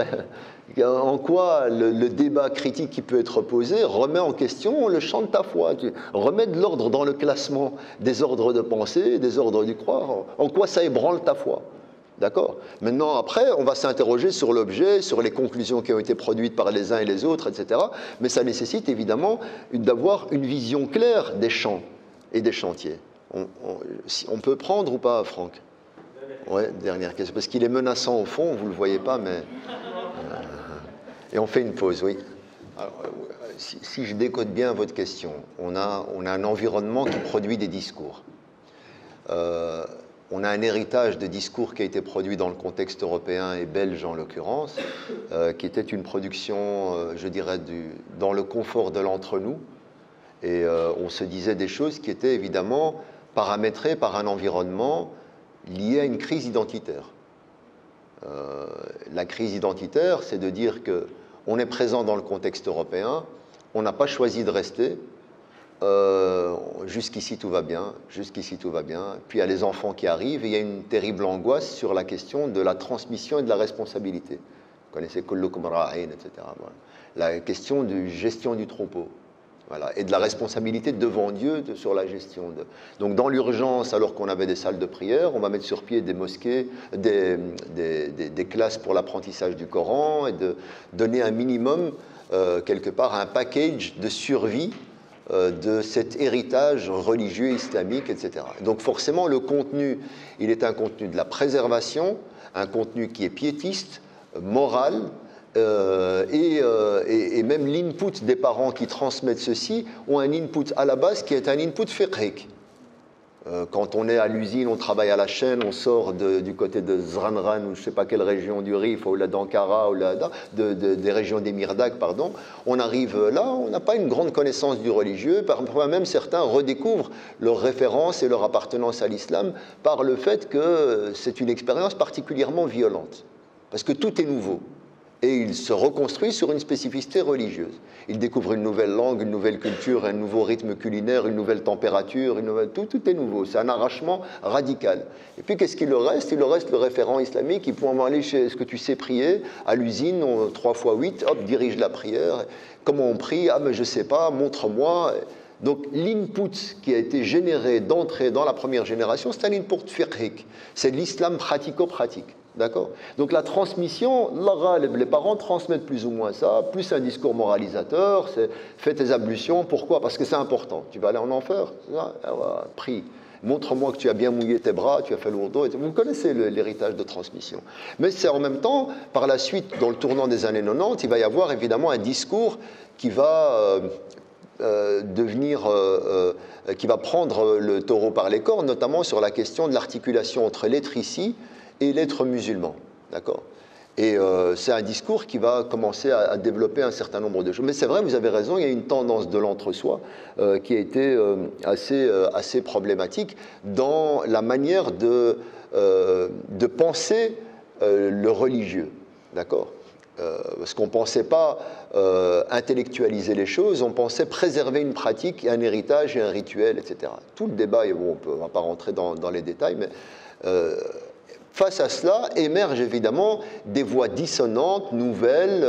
En quoi le débat critique qui peut être posé remet en question le champ de ta foi, remet de l'ordre dans le classement des ordres de pensée, des ordres du croire. En quoi ça ébranle ta foi? D'accord? Maintenant, après, on va s'interroger sur l'objet, sur les conclusions qui ont été produites par les uns et les autres, etc. Mais ça nécessite évidemment d'avoir une vision claire des champs et des chantiers. On peut prendre ou pas, Franck? Ouais, dernière question. Parce qu'il est menaçant au fond, vous ne le voyez pas, mais... Et on fait une pause, oui. Alors, si je décode bien votre question, on a un environnement qui produit des discours. On a un héritage de discours qui a été produit dans le contexte européen et belge en l'occurrence, qui était une production, je dirais, dans le confort de l'entre-nous. Et on se disait des choses qui étaient évidemment paramétrées par un environnement lié à une crise identitaire. La crise identitaire, c'est de dire qu'on est présent dans le contexte européen, on n'a pas choisi de rester. Jusqu'ici tout va bien, jusqu'ici tout va bien. Puis il y a les enfants qui arrivent et il y a une terrible angoisse sur la question de la transmission et de la responsabilité. Vous connaissez kullukum ra'in, etc. Voilà. La question de gestion du troupeau. Voilà. Et de la responsabilité devant Dieu sur la gestion de... Donc dans l'urgence, alors qu'on avait des salles de prière, on va mettre sur pied des mosquées, des classes pour l'apprentissage du Coran et de donner un minimum, quelque part, un package de survie de cet héritage religieux islamique, etc. Donc forcément, le contenu, il est un contenu de la préservation, un contenu qui est piétiste, moral, et même l'input des parents qui transmettent ceci ont un input à la base qui est un input fiqhique. Quand on est à l'usine, on travaille à la chaîne, on sort du côté de Zranran ou je ne sais pas quelle région du Rif, ou là d'Ankara, ou là des régions d'Emirdaq, pardon, on arrive là, on n'a pas une grande connaissance du religieux, parfois même certains redécouvrent leur référence et leur appartenance à l'islam par le fait que c'est une expérience particulièrement violente, parce que tout est nouveau. Et il se reconstruit sur une spécificité religieuse. Il découvre une nouvelle langue, une nouvelle culture, un nouveau rythme culinaire, une nouvelle température, tout est nouveau. C'est un arrachement radical. Et puis qu'est-ce qu'il leur reste? Il leur reste le référent islamique. Ils pourront aller chez ce que tu sais prier, à l'usine, 3 x 8, hop, dirige la prière. Comment on prie? Ah, mais je ne sais pas, montre-moi. Donc l'input qui a été généré d'entrée dans la première génération, c'est un input fiqhique. C'est l'islam pratico-pratique. D'accord? Donc la transmission, les parents transmettent plus ou moins ça, plus un discours moralisateur, c'est fais tes ablutions, pourquoi? Parce que c'est important. Tu vas aller en enfer? Prie. Montre-moi que tu as bien mouillé tes bras, tu as fait le wudu. Vous connaissez l'héritage de transmission. Mais c'est en même temps, par la suite, dans le tournant des années 90, il va y avoir évidemment un discours qui va qui va prendre le taureau par les cornes, notamment sur la question de l'articulation entre l'être ici et l'être musulman. D'accord? Et c'est un discours qui va commencer à développer un certain nombre de choses. Mais c'est vrai, vous avez raison, il y a une tendance de l'entre-soi qui a été assez problématique dans la manière de penser le religieux. D'accord? Parce qu'on ne pensait pas intellectualiser les choses, on pensait préserver une pratique, un héritage et un rituel, etc. Tout le débat, et bon, on ne va pas rentrer dans les détails, mais face à cela émergent évidemment des voix dissonantes, nouvelles,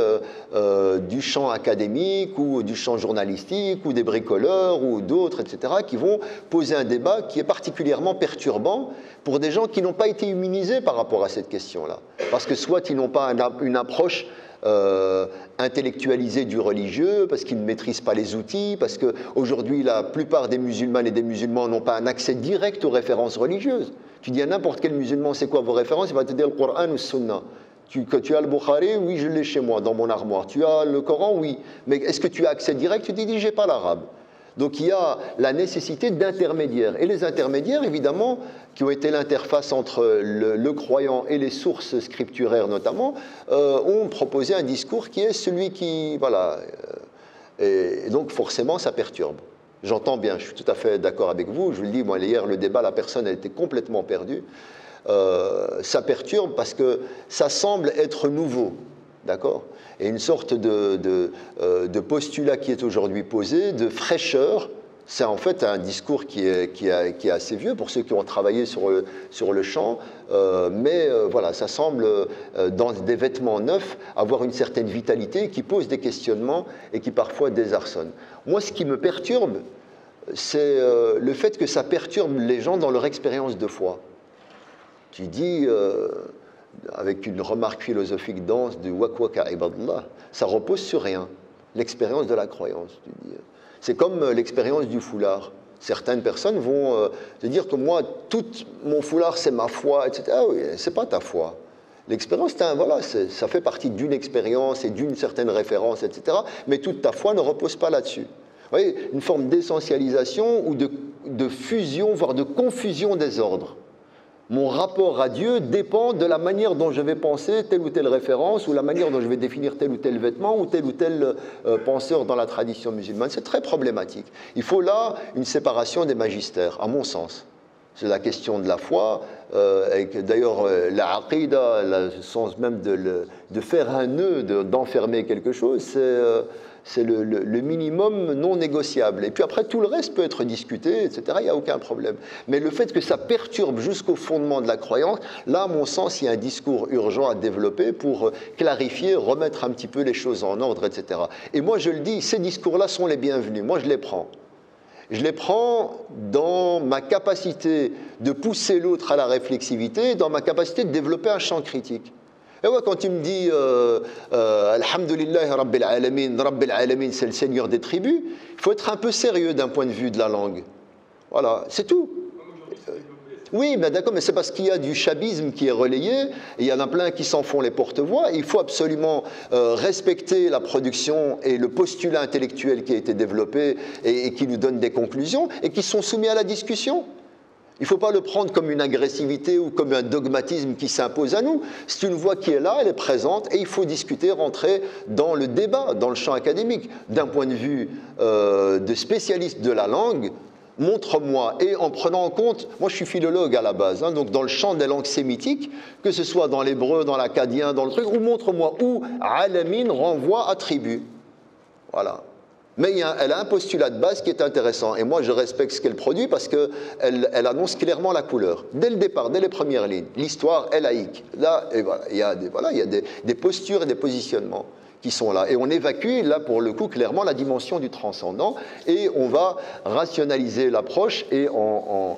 du champ académique ou du champ journalistique ou des bricoleurs ou d'autres, etc., qui vont poser un débat qui est particulièrement perturbant pour des gens qui n'ont pas été immunisés par rapport à cette question-là. Parce que soit ils n'ont pas une approche intellectualisée du religieux, parce qu'ils ne maîtrisent pas les outils, parce qu'aujourd'hui la plupart des musulmanes et des musulmans n'ont pas un accès direct aux références religieuses. Tu dis à n'importe quel musulman, c'est quoi vos références? Il va te dire le Coran ou le Sunna. Tu as le Bukhari? Oui, je l'ai chez moi, dans mon armoire. Tu as le Coran? Oui. Mais est-ce que tu as accès direct? Tu te dis, j'ai pas l'arabe. Donc il y a la nécessité d'intermédiaires. Et les intermédiaires, évidemment, qui ont été l'interface entre le croyant et les sources scripturaires notamment, ont proposé un discours qui est celui qui... Voilà. Et donc forcément, ça perturbe. J'entends bien, je suis tout à fait d'accord avec vous. Je vous le dis, moi, hier, le débat, la personne a été complètement perdue. Ça perturbe parce que ça semble être nouveau, d'accord? Et une sorte de postulat qui est aujourd'hui posé, de fraîcheur. C'est en fait un discours qui est assez vieux pour ceux qui ont travaillé sur le champ, mais voilà, ça semble, dans des vêtements neufs, avoir une certaine vitalité qui pose des questionnements et qui parfois désarçonne. Moi, ce qui me perturbe, c'est le fait que ça perturbe les gens dans leur expérience de foi. Tu dis, avec une remarque philosophique dense du wakwaka ibadallah, ça repose sur rien, l'expérience de la croyance, tu dis. C'est comme l'expérience du foulard. Certaines personnes vont te dire que moi, tout mon foulard, c'est ma foi, etc. Ah oui, c'est pas ta foi. L'expérience, voilà, ça fait partie d'une expérience et d'une certaine référence, etc. Mais toute ta foi ne repose pas là-dessus. Vous voyez, une forme d'essentialisation ou de fusion, voire de confusion des ordres. Mon rapport à Dieu dépend de la manière dont je vais penser telle ou telle référence, ou la manière dont je vais définir tel ou tel vêtement, ou tel penseur dans la tradition musulmane. C'est très problématique. Il faut là une séparation des magistères, à mon sens. C'est la question de la foi, et d'ailleurs la aqida, le sens même de faire un nœud, d'enfermer quelque chose, c'est le minimum non négociable. Et puis après, tout le reste peut être discuté, etc. Il n'y a aucun problème. Mais le fait que ça perturbe jusqu'au fondement de la croyance, là, à mon sens, il y a un discours urgent à développer pour clarifier, remettre un petit peu les choses en ordre, etc. Et moi, je le dis, ces discours-là sont les bienvenus. Moi, je les prends. Je les prends dans ma capacité de pousser l'autre à la réflexivité, dans ma capacité de développer un champ critique. Et ouais, quand tu me dis Alhamdulillah Rabbil Alamin, c'est le Seigneur des tribus, il faut être un peu sérieux d'un point de vue de la langue. Voilà, c'est tout. Oui, mais d'accord, mais c'est parce qu'il y a du chabisme qui est relayé, et il y en a plein qui s'en font les porte-voix. Il faut absolument respecter la production et le postulat intellectuel qui a été développé et qui nous donne des conclusions et qui sont soumis à la discussion. Il ne faut pas le prendre comme une agressivité ou comme un dogmatisme qui s'impose à nous. C'est une voix qui est là, elle est présente, et il faut discuter, rentrer dans le débat, dans le champ académique. D'un point de vue de spécialiste de la langue, montre-moi, et en prenant en compte, moi je suis philologue à la base, hein, donc dans le champ des langues sémitiques, que ce soit dans l'hébreu, dans l'akkadien, dans le truc, ou montre-moi où alamin renvoie à tribu. Voilà. Mais elle a un postulat de base qui est intéressant. Et moi, je respecte ce qu'elle produit parce qu'elle annonce clairement la couleur. Dès le départ, dès les premières lignes, l'histoire est laïque. Là, et voilà, il y a des postures et des positionnements qui sont là. Et on évacue, là, pour le coup, clairement, la dimension du transcendant. Et on va rationaliser l'approche et comment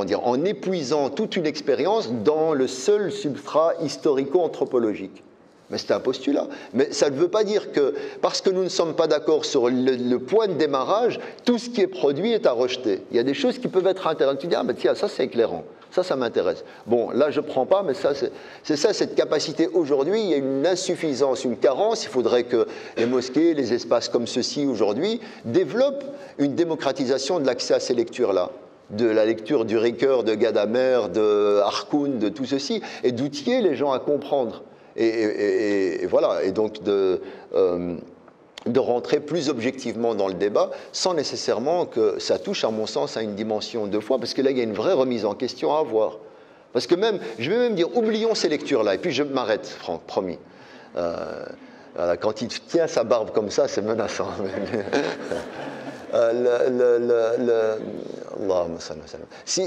dire, en épuisant toute une expérience dans le seul substrat historico-anthropologique. Mais c'est un postulat. Mais ça ne veut pas dire que, parce que nous ne sommes pas d'accord sur le point de démarrage, tout ce qui est produit est à rejeter. Il y a des choses qui peuvent être intéressantes. Tu dis, ah mais tiens, ça c'est éclairant, ça m'intéresse. Bon, là je ne prends pas, mais ça c'est ça, cette capacité. Aujourd'hui, il y a une insuffisance, une carence. Il faudrait que les mosquées, les espaces comme ceux-ci aujourd'hui, développent une démocratisation de l'accès à ces lectures-là, de la lecture du Ricoeur, de Gadamer, de Harkoun, de tout ceci, et d'outiller les gens à comprendre. Et voilà, et donc de rentrer plus objectivement dans le débat, sans nécessairement que ça touche, à mon sens, à une dimension de foi, parce que là, il y a une vraie remise en question à avoir. Parce que même, je vais même dire, oublions ces lectures-là, et puis je m'arrête, Franck, promis. Voilà, quand il tient sa barbe comme ça, c'est menaçant. Si,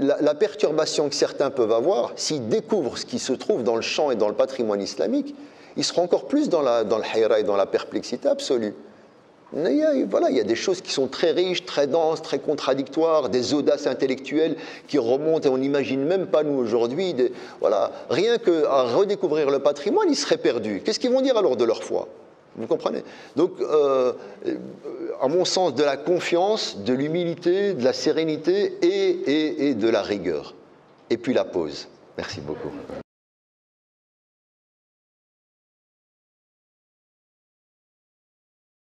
la perturbation que certains peuvent avoir, s'ils découvrent ce qui se trouve dans le champ et dans le patrimoine islamique, ils seront encore plus dans le hayra et dans la perplexité absolue. Il y a des choses qui sont très riches, très denses, très contradictoires, des audaces intellectuelles qui remontent et on n'imagine même pas nous aujourd'hui. Voilà. Rien qu'à redécouvrir le patrimoine, ils seraient perdus. Qu'est-ce qu'ils vont dire alors de leur foi ? Vous comprenez? Donc, à mon sens, de la confiance, de l'humilité, de la sérénité et de la rigueur. Et puis la pause. Merci beaucoup.